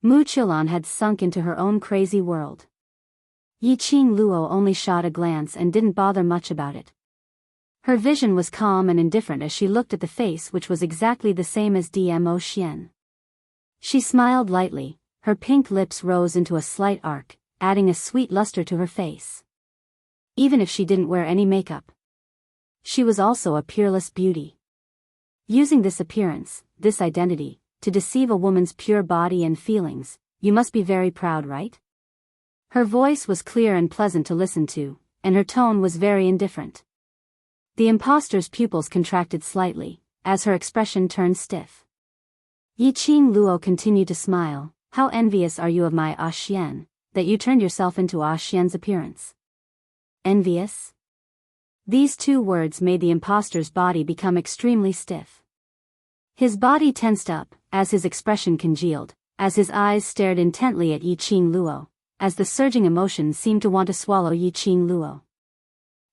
Mu Qilan had sunk into her own crazy world. Yiqing Luo only shot a glance and didn't bother much about it. Her vision was calm and indifferent as she looked at the face which was exactly the same as Dmo Xian. She smiled lightly, her pink lips rose into a slight arc, adding a sweet luster to her face. Even if she didn't wear any makeup, she was also a peerless beauty. Using this appearance, this identity, to deceive a woman's pure body and feelings, you must be very proud, right? Her voice was clear and pleasant to listen to, and her tone was very indifferent. The impostor's pupils contracted slightly, as her expression turned stiff. Yiqing Luo continued to smile. How envious are you of my Xian, that you turned yourself into Xian's appearance? Envious? These two words made the impostor's body become extremely stiff. His body tensed up, as his expression congealed, as his eyes stared intently at Yiqing Luo, as the surging emotion seemed to want to swallow Yiqing Luo.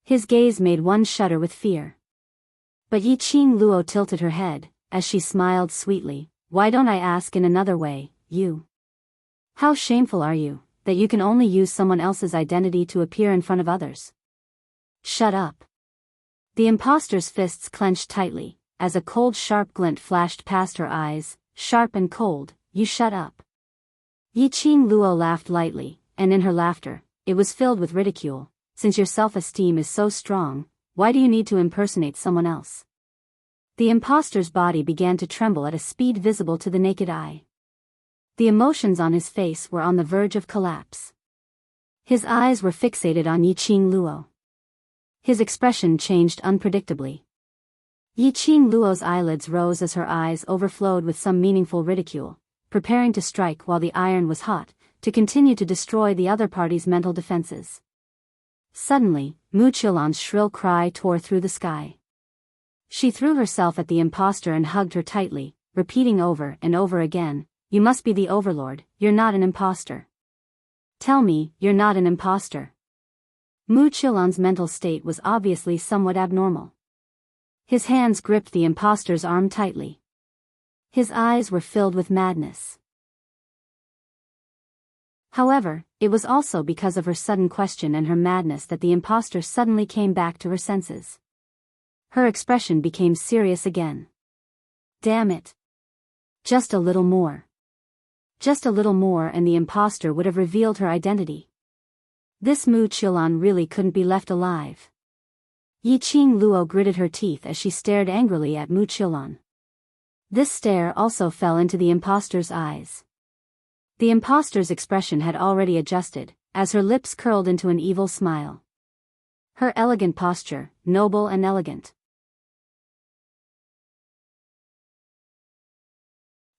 His gaze made one shudder with fear. But Yiqing Luo tilted her head, as she smiled sweetly. Why don't I ask in another way, you? How shameful are you, that you can only use someone else's identity to appear in front of others? Shut up. The impostor's fists clenched tightly, as a cold sharp glint flashed past her eyes, sharp and cold. You shut up. Yiqing Luo laughed lightly, and in her laughter, it was filled with ridicule. Since your self-esteem is so strong, why do you need to impersonate someone else? The impostor's body began to tremble at a speed visible to the naked eye. The emotions on his face were on the verge of collapse. His eyes were fixated on Yiqing Luo. His expression changed unpredictably. Yiqing Luo's eyelids rose as her eyes overflowed with some meaningful ridicule, preparing to strike while the iron was hot, to continue to destroy the other party's mental defenses. Suddenly, Mu Qilan's shrill cry tore through the sky. She threw herself at the impostor and hugged her tightly, repeating over and over again, "You must be the overlord, you're not an impostor. Tell me, you're not an impostor." Mu Qilan's mental state was obviously somewhat abnormal. His hands gripped the impostor's arm tightly. His eyes were filled with madness. However, it was also because of her sudden question and her madness that the impostor suddenly came back to her senses. Her expression became serious again. Damn it. Just a little more. Just a little more and the impostor would have revealed her identity. This Mu Qilan really couldn't be left alive. Yiqing Luo gritted her teeth as she stared angrily at Mu Qilan. This stare also fell into the impostor's eyes. The impostor's expression had already adjusted, as her lips curled into an evil smile. Her elegant posture, noble and elegant.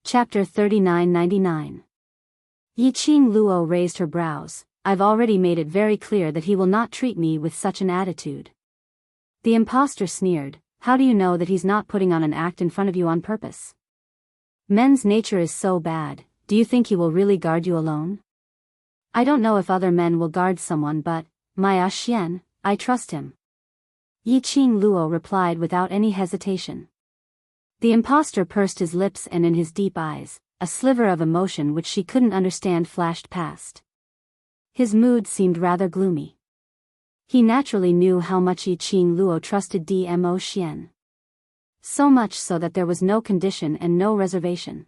Chapter 3999. Yiqing Luo raised her brows. I've already made it very clear that he will not treat me with such an attitude. The impostor sneered. How do you know that he's not putting on an act in front of you on purpose? Men's nature is so bad, do you think he will really guard you alone? I don't know if other men will guard someone but, my Xian, I trust him. Yiqing Luo replied without any hesitation. The impostor pursed his lips and in his deep eyes, a sliver of emotion which she couldn't understand flashed past. His mood seemed rather gloomy. He naturally knew how much Yiqing Luo trusted Dmo Xian. So much so that there was no condition and no reservation.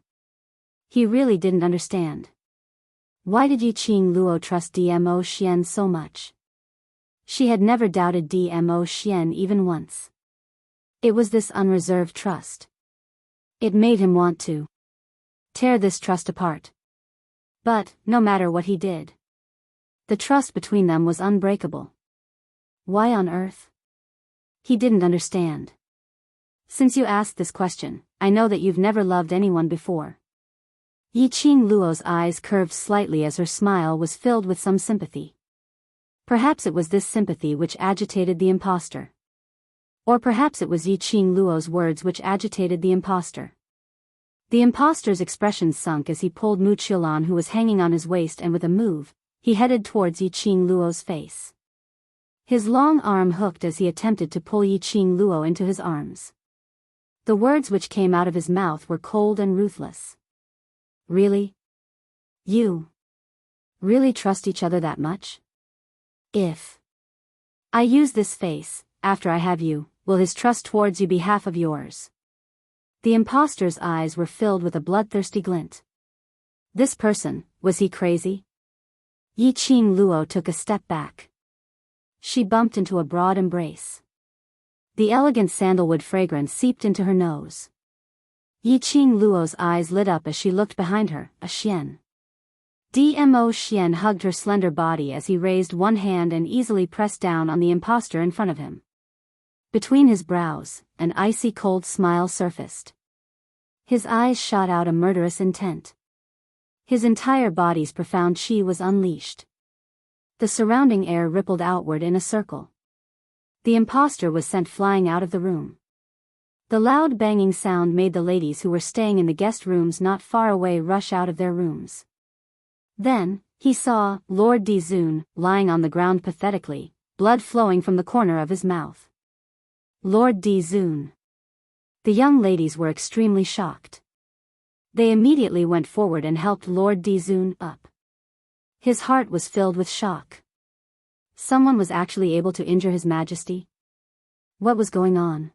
He really didn't understand. Why did Yiqing Luo trust Dmo Xian so much? She had never doubted Dmo Xian even once. It was this unreserved trust. It made him want to tear this trust apart. But, no matter what he did, the trust between them was unbreakable. Why on earth? He didn't understand. Since you asked this question, I know that you've never loved anyone before. Yiqing Luo's eyes curved slightly as her smile was filled with some sympathy. Perhaps it was this sympathy which agitated the impostor. Or perhaps it was Yiqing Luo's words which agitated the impostor. The impostor's expression sunk as he pulled Mu Qilan who was hanging on his waist and with a move, he headed towards Yiqing Luo's face. His long arm hooked as he attempted to pull Yiqing Luo into his arms. The words which came out of his mouth were cold and ruthless. Really? You really trust each other that much? If I use this face, after I have you, will his trust towards you be half of yours? The impostor's eyes were filled with a bloodthirsty glint. This person, was he crazy? Yiqing Luo took a step back. She bumped into a broad embrace. The elegant sandalwood fragrance seeped into her nose. Yiqing Luo's eyes lit up as she looked behind her, a Xian. Dmo Xian hugged her slender body as he raised one hand and easily pressed down on the impostor in front of him. Between his brows, an icy cold smile surfaced. His eyes shot out a murderous intent. His entire body's profound chi was unleashed. The surrounding air rippled outward in a circle. The impostor was sent flying out of the room. The loud banging sound made the ladies who were staying in the guest rooms not far away rush out of their rooms. Then, he saw Lord Dizun lying on the ground pathetically, blood flowing from the corner of his mouth. Lord Dizun. The young ladies were extremely shocked. They immediately went forward and helped Lord Dizun up. His heart was filled with shock. Someone was actually able to injure His Majesty? What was going on?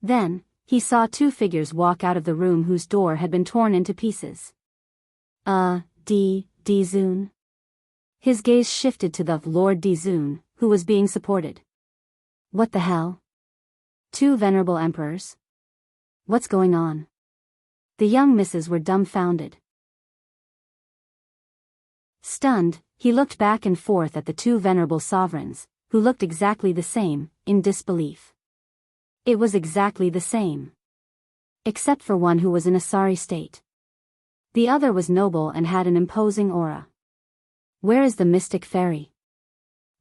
Then, he saw two figures walk out of the room whose door had been torn into pieces. Dizun. His gaze shifted to the Lord Dizun, who was being supported. What the hell? Two venerable emperors? What's going on? The young misses were dumbfounded. Stunned, he looked back and forth at the two venerable sovereigns, who looked exactly the same, in disbelief. It was exactly the same. Except for one who was in a sorry state. The other was noble and had an imposing aura. Where is the mystic fairy?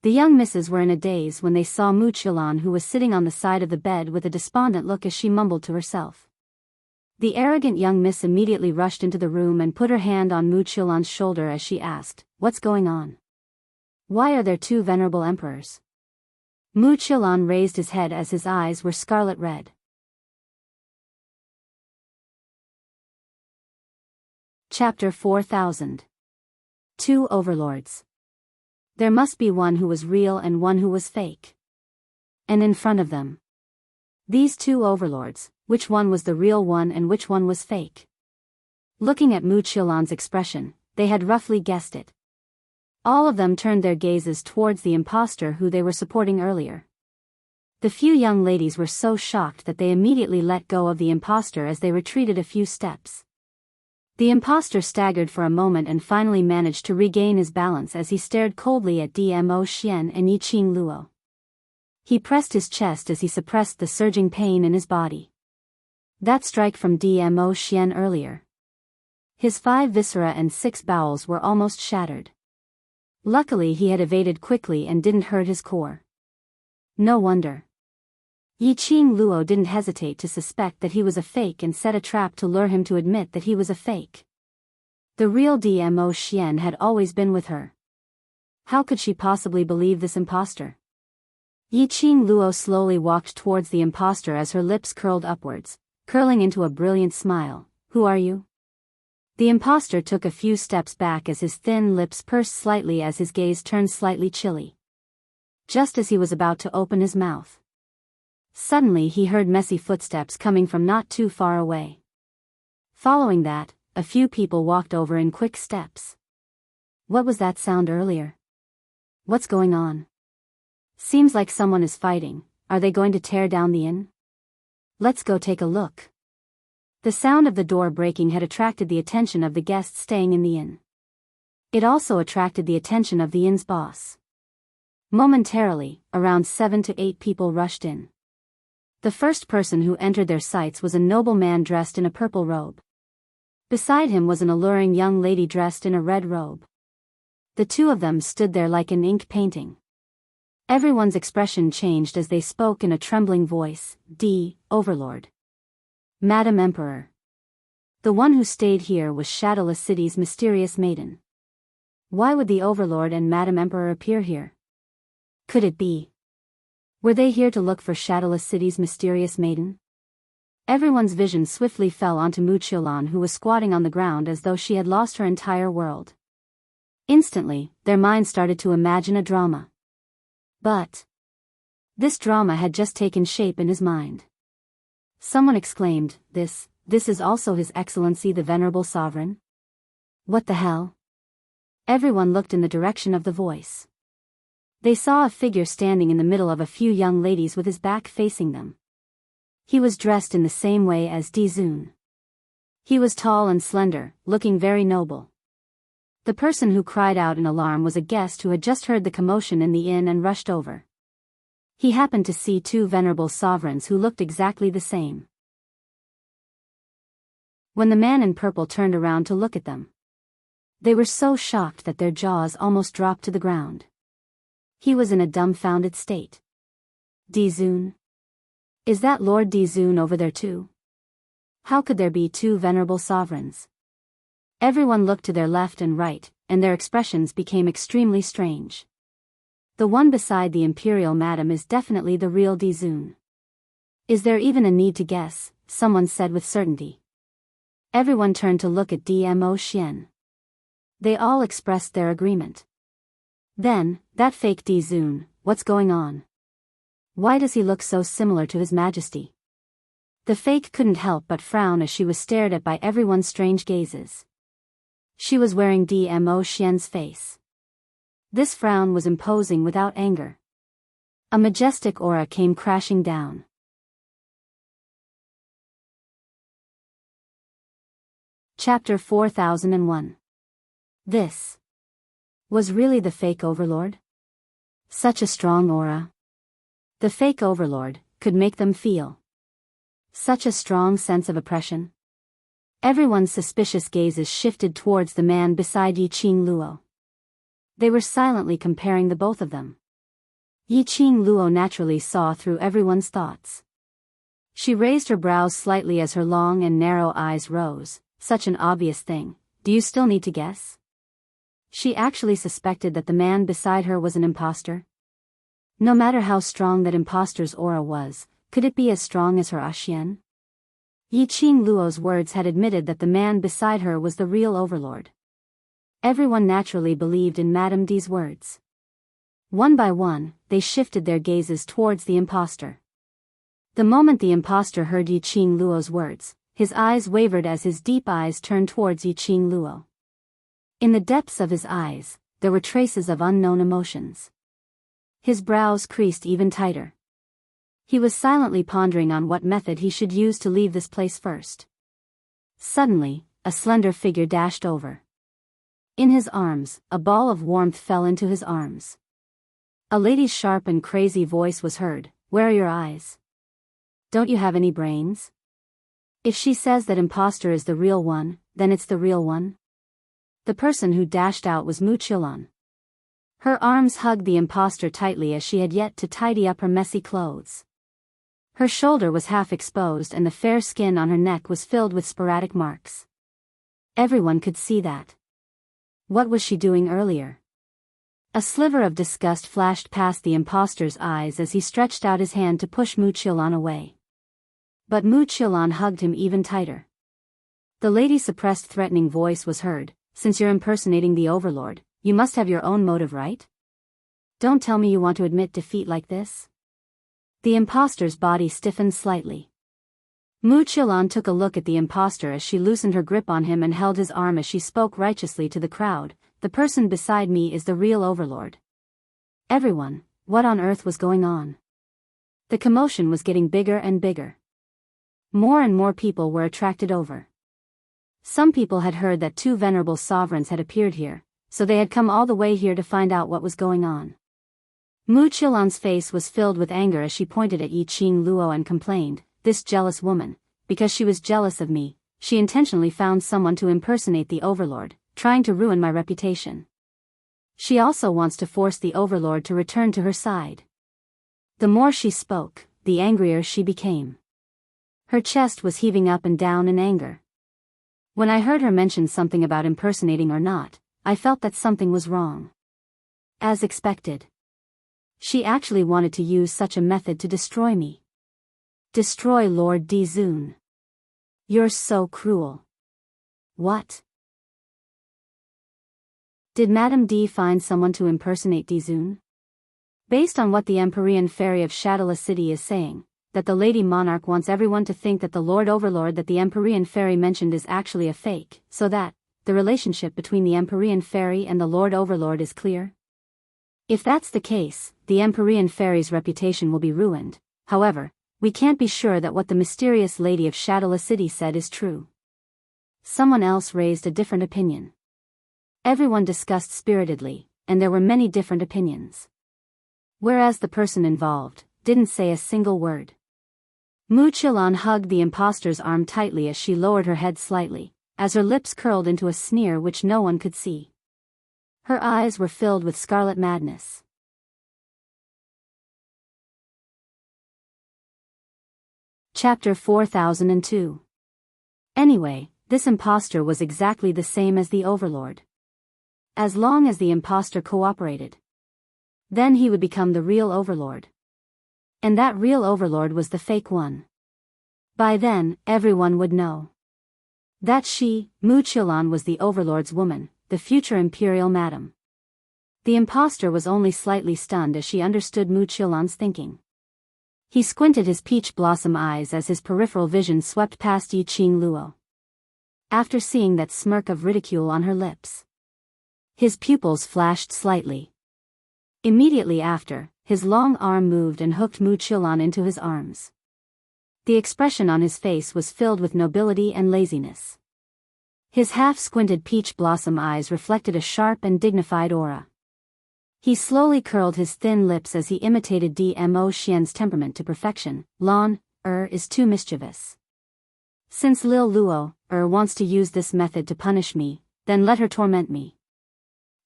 The young misses were in a daze when they saw Mu Qilan, who was sitting on the side of the bed with a despondent look as she mumbled to herself. The arrogant young miss immediately rushed into the room and put her hand on Mu Qilan's shoulder as she asked, "What's going on? Why are there two venerable emperors?" Mu Qilan raised his head as his eyes were scarlet red. Chapter 4000. Two overlords. There must be one who was real and one who was fake. And in front of them, these two overlords, which one was the real one and which one was fake? Looking at Mu Qilan's expression, they had roughly guessed it. All of them turned their gazes towards the impostor who they were supporting earlier. The few young ladies were so shocked that they immediately let go of the impostor as they retreated a few steps. The impostor staggered for a moment and finally managed to regain his balance as he stared coldly at Dmo Xian and Yiqing Luo. He pressed his chest as he suppressed the surging pain in his body. That strike from Dmo Xian earlier. His 5 viscera and 6 bowels were almost shattered. Luckily he had evaded quickly and didn't hurt his core. No wonder. Yiqing Luo didn't hesitate to suspect that he was a fake and set a trap to lure him to admit that he was a fake. The real Dmo Xian had always been with her. How could she possibly believe this impostor? Yiqing Luo slowly walked towards the impostor as her lips curled upwards, curling into a brilliant smile. "Who are you?" The impostor took a few steps back as his thin lips pursed slightly as his gaze turned slightly chilly. Just as he was about to open his mouth, suddenly he heard messy footsteps coming from not too far away. Following that, a few people walked over in quick steps. What was that sound earlier? What's going on? Seems like someone is fighting. Are they going to tear down the inn? Let's go take a look. The sound of the door breaking had attracted the attention of the guests staying in the inn. It also attracted the attention of the inn's boss. Momentarily, around 7 to 8 people rushed in. The first person who entered their sights was a noble man dressed in a purple robe. Beside him was an alluring young lady dressed in a red robe. The two of them stood there like an ink painting. Everyone's expression changed as they spoke in a trembling voice. Overlord. Madam Emperor. The one who stayed here was Shadowless City's mysterious maiden. Why would the Overlord and Madam Emperor appear here? Could it be? Were they here to look for Shadowless City's mysterious maiden? Everyone's vision swiftly fell onto Mu Qilan, who was squatting on the ground as though she had lost her entire world. Instantly, their minds started to imagine a drama. But this drama had just taken shape in his mind. Someone exclaimed, This is also His Excellency the Venerable Sovereign? What the hell? Everyone looked in the direction of the voice. They saw a figure standing in the middle of a few young ladies with his back facing them. He was dressed in the same way as Dizun. He was tall and slender, looking very noble. The person who cried out in alarm was a guest who had just heard the commotion in the inn and rushed over. He happened to see two venerable sovereigns who looked exactly the same. When the man in purple turned around to look at them, they were so shocked that their jaws almost dropped to the ground. He was in a dumbfounded state. Dizun? Is that Lord Dizun over there too? How could there be two venerable sovereigns? Everyone looked to their left and right, and their expressions became extremely strange. The one beside the imperial madam is definitely the real Dizun. Is there even a need to guess? Someone said with certainty. Everyone turned to look at Dmo Xian. They all expressed their agreement. Then, that fake Dizun, what's going on? Why does he look so similar to His Majesty? The fake couldn't help but frown as she was stared at by everyone's strange gazes. She was wearing Dmo Xian's face. This frown was imposing without anger. A majestic aura came crashing down. Chapter 4001. This was really the fake overlord? Such a strong aura. The fake overlord could make them feel such a strong sense of oppression. Everyone's suspicious gazes shifted towards the man beside Yiqing Luo. They were silently comparing the both of them. Yiqing Luo naturally saw through everyone's thoughts. She raised her brows slightly as her long and narrow eyes rose. Such an obvious thing, do you still need to guess? She actually suspected that the man beside her was an imposter. No matter how strong that imposter's aura was, could it be as strong as her Axian? Yiqing Luo's words had admitted that the man beside her was the real overlord. Everyone naturally believed in Madame D's words. One by one, they shifted their gazes towards the imposter. The moment the imposter heard Yiqing Luo's words, his eyes wavered as his deep eyes turned towards Yiqing Luo. In the depths of his eyes, there were traces of unknown emotions. His brows creased even tighter. He was silently pondering on what method he should use to leave this place first. Suddenly, a slender figure dashed over. In his arms, a ball of warmth fell into his arms. A lady's sharp and crazy voice was heard. Where are your eyes? Don't you have any brains? If she says that imposter is the real one, then it's the real one. The person who dashed out was Mu Qilan. Her arms hugged the imposter tightly as she had yet to tidy up her messy clothes. Her shoulder was half exposed and the fair skin on her neck was filled with sporadic marks. Everyone could see that. What was she doing earlier? A sliver of disgust flashed past the imposter's eyes as he stretched out his hand to push Mu Qilan away. But Mu Qilan hugged him even tighter. The lady's suppressed threatening voice was heard. Since you're impersonating the overlord, you must have your own motive, right? Don't tell me you want to admit defeat like this. The imposter's body stiffened slightly. Mu Qilan took a look at the imposter as she loosened her grip on him and held his arm as she spoke righteously to the crowd. The person beside me is the real overlord. Everyone, what on earth was going on? The commotion was getting bigger and bigger. More and more people were attracted over. Some people had heard that two venerable sovereigns had appeared here, so they had come all the way here to find out what was going on. Mu Qilan's face was filled with anger as she pointed at Yiqing Luo and complained, this jealous woman, because she was jealous of me, she intentionally found someone to impersonate the overlord, trying to ruin my reputation. She also wants to force the overlord to return to her side. The more she spoke, the angrier she became. Her chest was heaving up and down in anger. When I heard her mention something about impersonating or not, I felt that something was wrong. As expected. She actually wanted to use such a method to destroy me. Destroy Lord Dizun. You're so cruel. What? Did Madame D find someone to impersonate Dizun? Based on what the Empyrean Fairy of Shadala City is saying, that the Lady Monarch wants everyone to think that the Lord Overlord that the Empyrean Fairy mentioned is actually a fake, so that the relationship between the Empyrean Fairy and the Lord Overlord is clear? If that's the case, the Empyrean Fairy's reputation will be ruined. However, we can't be sure that what the mysterious Lady of Shadala City said is true. Someone else raised a different opinion. Everyone discussed spiritedly, and there were many different opinions. Whereas the person involved didn't say a single word. Mu Qilan hugged the imposter's arm tightly as she lowered her head slightly, as her lips curled into a sneer which no one could see. Her eyes were filled with scarlet madness. Chapter 4002. Anyway, this imposter was exactly the same as the overlord. As long as the imposter cooperated, then he would become the real overlord. And that real overlord was the fake one. By then, everyone would know that she, Mu Qilan, was the overlord's woman, the future imperial madam. The imposter was only slightly stunned as she understood Mu Qilan's thinking. He squinted his peach blossom eyes as his peripheral vision swept past Yiqing Luo. After seeing that smirk of ridicule on her lips, his pupils flashed slightly. Immediately after, his long arm moved and hooked Mu Qilan into his arms. The expression on his face was filled with nobility and laziness. His half-squinted peach blossom eyes reflected a sharp and dignified aura. He slowly curled his thin lips as he imitated Dmo Xian's temperament to perfection. Lan, is too mischievous. Since Lil Luo, wants to use this method to punish me, then let her torment me.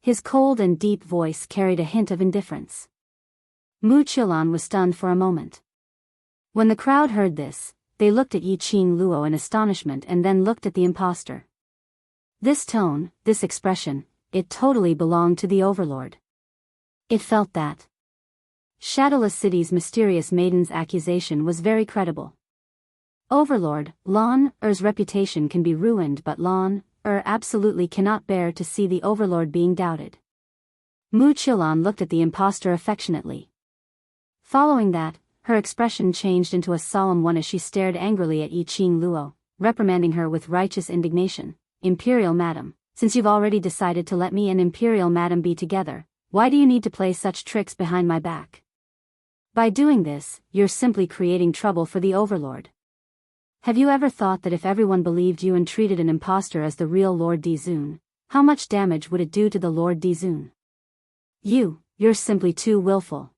His cold and deep voice carried a hint of indifference. Mu Qilan was stunned for a moment. When the crowd heard this, they looked at Yiqing Luo in astonishment and then looked at the imposter. This tone, this expression, it totally belonged to the overlord. It felt that Shadowless City's mysterious maiden's accusation was very credible. Overlord Lan Er's reputation can be ruined, but Lan absolutely cannot bear to see the overlord being doubted. Mu Qilan looked at the imposter affectionately. Following that, her expression changed into a solemn one as she stared angrily at Yiqing Luo, reprimanding her with righteous indignation. Imperial Madam, since you've already decided to let me and Imperial Madam be together, why do you need to play such tricks behind my back? By doing this, you're simply creating trouble for the overlord. Have you ever thought that if everyone believed you and treated an imposter as the real Lord Dizun, how much damage would it do to the Lord Dizun? You're simply too willful.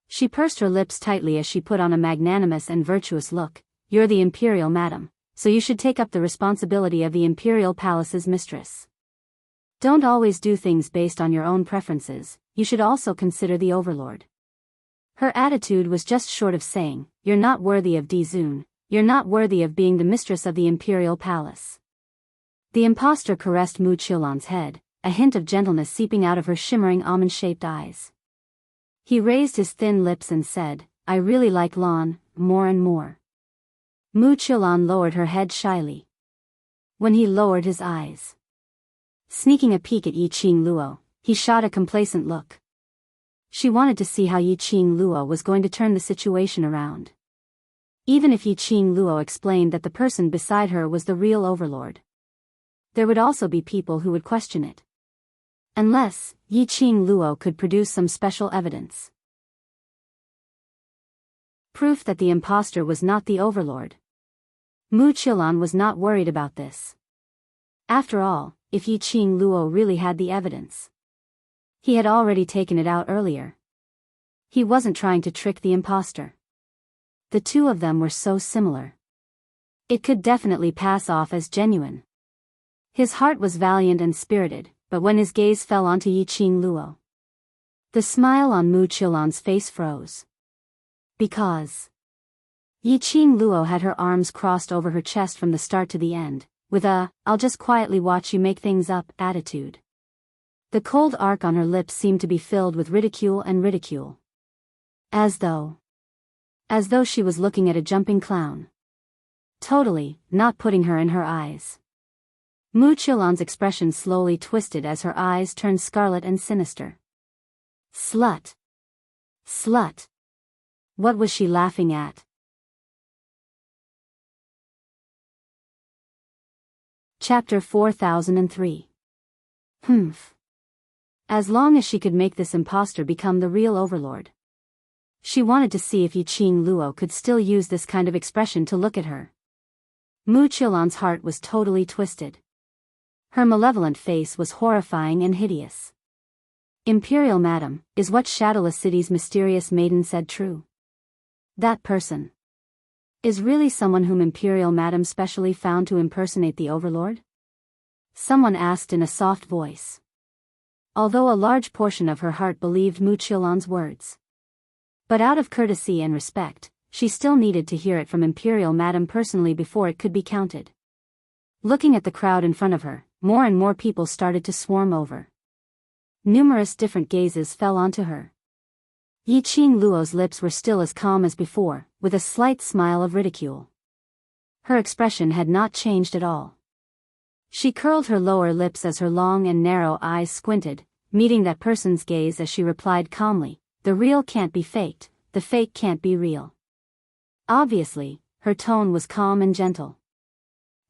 She pursed her lips tightly as she put on a magnanimous and virtuous look. You're the Imperial Madam, so you should take up the responsibility of the Imperial Palace's mistress. Don't always do things based on your own preferences, you should also consider the overlord. Her attitude was just short of saying, you're not worthy of Dizun, you're not worthy of being the mistress of the Imperial Palace. The imposter caressed Mu Qilan's head, a hint of gentleness seeping out of her shimmering almond-shaped eyes. He raised his thin lips and said, I really like Lan, more and more. Mu Qilan lowered her head shyly. When he lowered his eyes, sneaking a peek at Yiqing Luo, he shot a complacent look. She wanted to see how Yiqing Luo was going to turn the situation around. Even if Yiqing Luo explained that the person beside her was the real overlord, there would also be people who would question it. Unless Yiqing Luo could produce some special evidence. Proof that the imposter was not the overlord. Mu Qilan was not worried about this. After all, if Yiqing Luo really had the evidence, he had already taken it out earlier. He wasn't trying to trick the imposter. The two of them were so similar. It could definitely pass off as genuine. His heart was valiant and spirited, but when his gaze fell onto Yiqing Luo, the smile on Mu Qilan's face froze. Because Yiqing Luo had her arms crossed over her chest from the start to the end, with a, I'll just quietly watch you make things up, attitude. The cold arc on her lips seemed to be filled with ridicule and ridicule. As though she was looking at a jumping clown. Totally, not putting her in her eyes. Mu Qilan's expression slowly twisted as her eyes turned scarlet and sinister. Slut. Slut. What was she laughing at? Chapter 4003. As long as she could make this imposter become the real overlord. She wanted to see if Yiqing Luo could still use this kind of expression to look at her. Mu Qilan's heart was totally twisted. Her malevolent face was horrifying and hideous. Imperial Madam, is what Shadowless City's mysterious maiden said true? That person is really someone whom Imperial Madam specially found to impersonate the Overlord? Someone asked in a soft voice. Although a large portion of her heart believed Mu Qilan's words. But out of courtesy and respect, she still needed to hear it from Imperial Madam personally before it could be counted. Looking at the crowd in front of her, more and more people started to swarm over. Numerous different gazes fell onto her. Yiqing Luo's lips were still as calm as before, with a slight smile of ridicule. Her expression had not changed at all. She curled her lower lips as her long and narrow eyes squinted, meeting that person's gaze as she replied calmly, "The real can't be faked, the fake can't be real." Obviously, her tone was calm and gentle.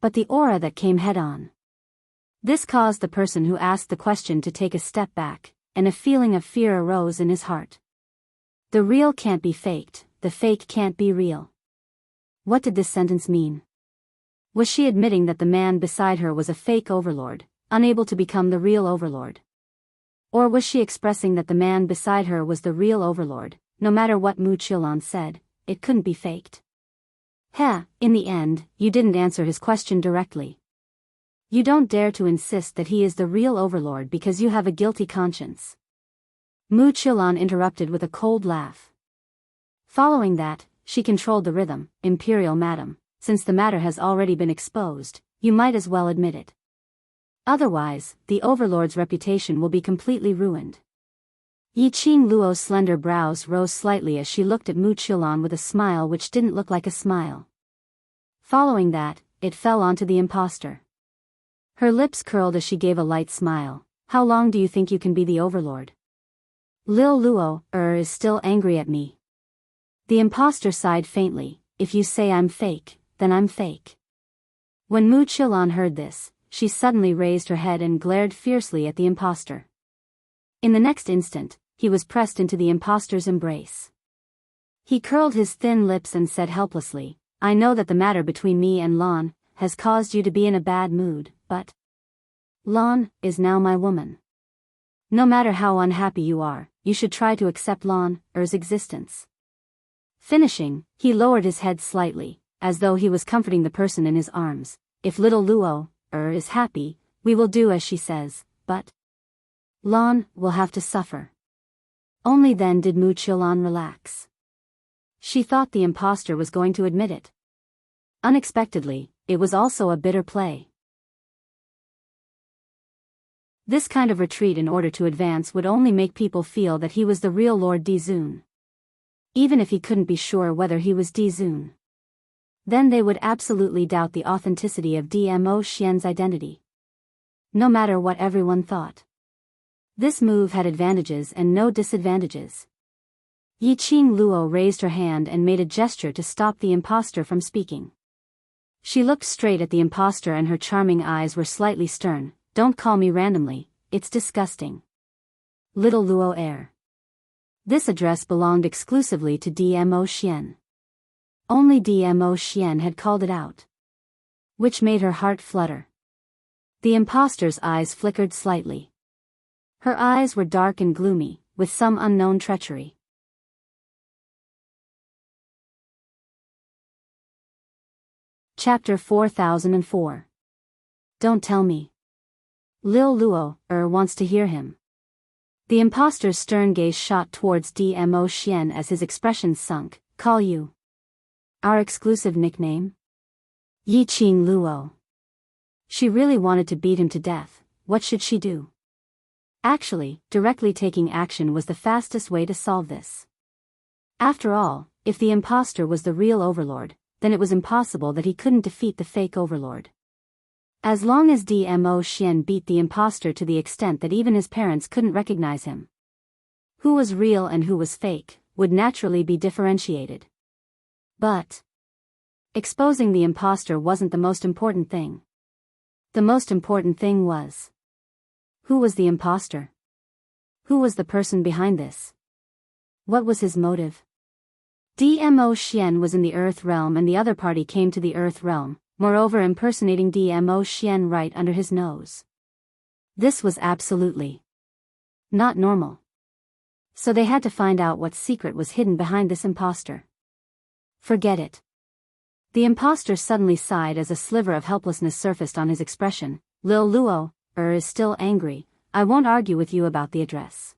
But the aura that came head-on. This caused the person who asked the question to take a step back, and a feeling of fear arose in his heart. The real can't be faked, the fake can't be real. What did this sentence mean? Was she admitting that the man beside her was a fake overlord, unable to become the real overlord? Or was she expressing that the man beside her was the real overlord, no matter what Mu Qilan said, it couldn't be faked? In the end, you didn't answer his question directly. You don't dare to insist that he is the real overlord because you have a guilty conscience. Mu Qilan interrupted with a cold laugh. Following that, she controlled the rhythm. "Imperial Madam, since the matter has already been exposed, you might as well admit it. Otherwise, the Overlord's reputation will be completely ruined." Yiqing Luo's slender brows rose slightly as she looked at Mu Qilan with a smile which didn't look like a smile. Following that, it fell onto the impostor. Her lips curled as she gave a light smile. "How long do you think you can be the Overlord?" "Lil Luo, is still angry at me." The impostor sighed faintly. "If you say I'm fake, then I'm fake." When Mu Qilan heard this, she suddenly raised her head and glared fiercely at the impostor. In the next instant, he was pressed into the impostor's embrace. He curled his thin lips and said helplessly, "I know that the matter between me and Lan has caused you to be in a bad mood, but Lan is now my woman. No matter how unhappy you are, you should try to accept Lan's existence." Finishing, he lowered his head slightly, as though he was comforting the person in his arms. "If little Luo is happy, we will do as she says, but Lan will have to suffer." Only then did Mu Qilan relax. She thought the impostor was going to admit it. Unexpectedly, it was also a bitter play. This kind of retreat in order to advance would only make people feel that he was the real Lord Dizun. Even if he couldn't be sure whether he was Dizun. Then they would absolutely doubt the authenticity of Dmo Xian's identity. No matter what everyone thought. This move had advantages and no disadvantages. Yiqing Luo raised her hand and made a gesture to stop the impostor from speaking. She looked straight at the impostor and her charming eyes were slightly stern. "Don't call me randomly, it's disgusting. Little Luo heir." This address belonged exclusively to Dmo Xian. Only Dmo Xian had called it out. Which made her heart flutter. The impostor's eyes flickered slightly. Her eyes were dark and gloomy, with some unknown treachery. Chapter 4004. Don't tell me. Lil Luo wants to hear him. The impostor's stern gaze shot towards Dmo Xian as his expression sunk. "Call you our exclusive nickname? Yiqing Luo." She really wanted to beat him to death. What should she do? Actually, directly taking action was the fastest way to solve this. After all, if the impostor was the real overlord, then it was impossible that he couldn't defeat the fake overlord. As long as Dmo Xian beat the impostor to the extent that even his parents couldn't recognize him, who was real and who was fake, would naturally be differentiated. But exposing the impostor wasn't the most important thing. The most important thing was, who was the impostor? Who was the person behind this? What was his motive? Dmo Xian was in the Earth realm and the other party came to the Earth realm. moreover impersonating Dmo Xian right under his nose. This was absolutely not normal. So they had to find out what secret was hidden behind this imposter. Forget it. The imposter suddenly sighed as a sliver of helplessness surfaced on his expression. Lil Luo, is still angry. I won't argue with you about the address.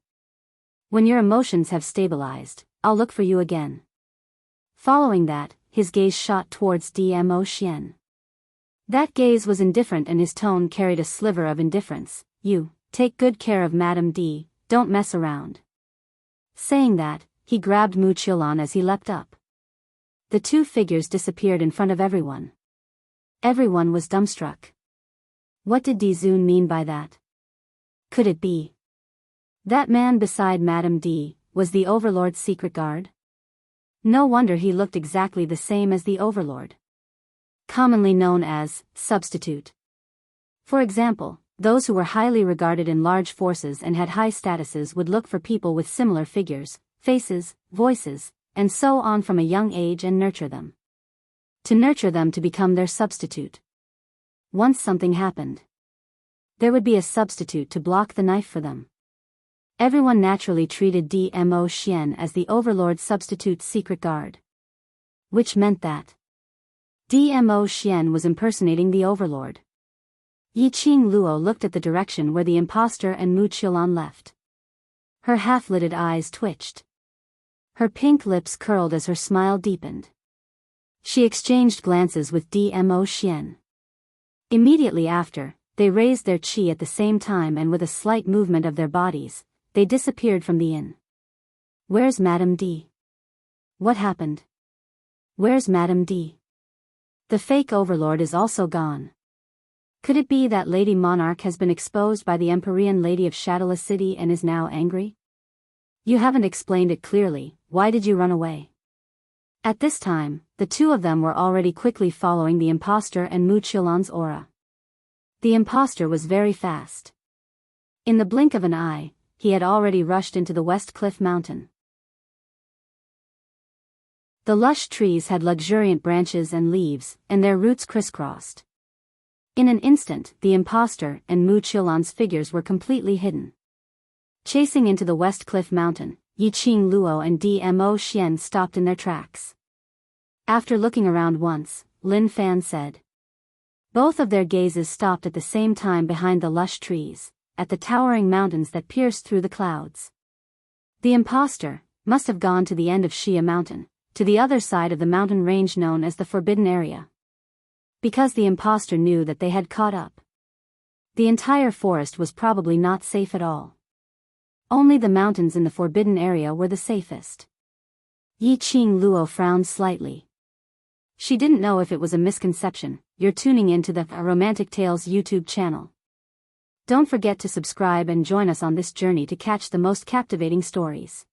When your emotions have stabilized, I'll look for you again. Following that, his gaze shot towards Dmo Xian. That gaze was indifferent and his tone carried a sliver of indifference. You, take good care of Madame D, don't mess around. Saying that, he grabbed Mu Qiulan as he leapt up. The two figures disappeared in front of everyone. Everyone was dumbstruck. What did Di Zun mean by that? Could it be that man beside Madame D was the Overlord's secret guard? No wonder he looked exactly the same as the Overlord. Commonly known as substitute. For example, those who were highly regarded in large forces and had high statuses would look for people with similar figures, faces, voices, and so on from a young age and nurture them. To nurture them to become their substitute. Once something happened, there would be a substitute to block the knife for them. Everyone naturally treated Dmo Xian as the Overlord's substitute secret guard. Which meant that Dmo Xian was impersonating the Overlord. Yiqing Luo looked at the direction where the imposter and Mu Qiulan left. Her half-lidded eyes twitched. Her pink lips curled as her smile deepened. She exchanged glances with Dmo Xian. Immediately after, they raised their qi at the same time and with a slight movement of their bodies, they disappeared from the inn. Where's Madame D? What happened? Where's Madame D? The fake Overlord is also gone. Could it be that Lady Monarch has been exposed by the Empyrean Lady of Shadowless City and is now angry? You haven't explained it clearly. Why did you run away? At this time, the two of them were already quickly following the imposter and Mu Qiulan's aura. The imposter was very fast. In the blink of an eye, he had already rushed into the West Cliff Mountain. The lush trees had luxuriant branches and leaves, and their roots crisscrossed. In an instant, the imposter and Mu Qiulan's figures were completely hidden. Chasing into the West Cliff Mountain, Yiqing Luo and Dmo Xian stopped in their tracks. After looking around once, Lin Fan said. Both of their gazes stopped at the same time behind the lush trees, at the towering mountains that pierced through the clouds. The imposter must have gone to the end of Xia Mountain, to the other side of the mountain range known as the Forbidden Area. Because the imposter knew that they had caught up. The entire forest was probably not safe at all. Only the mountains in the Forbidden Area were the safest. Yiqing Luo frowned slightly. She didn't know if it was a misconception. You're tuning into the Romantic Tales YouTube channel. Don't forget to subscribe and join us on this journey to catch the most captivating stories.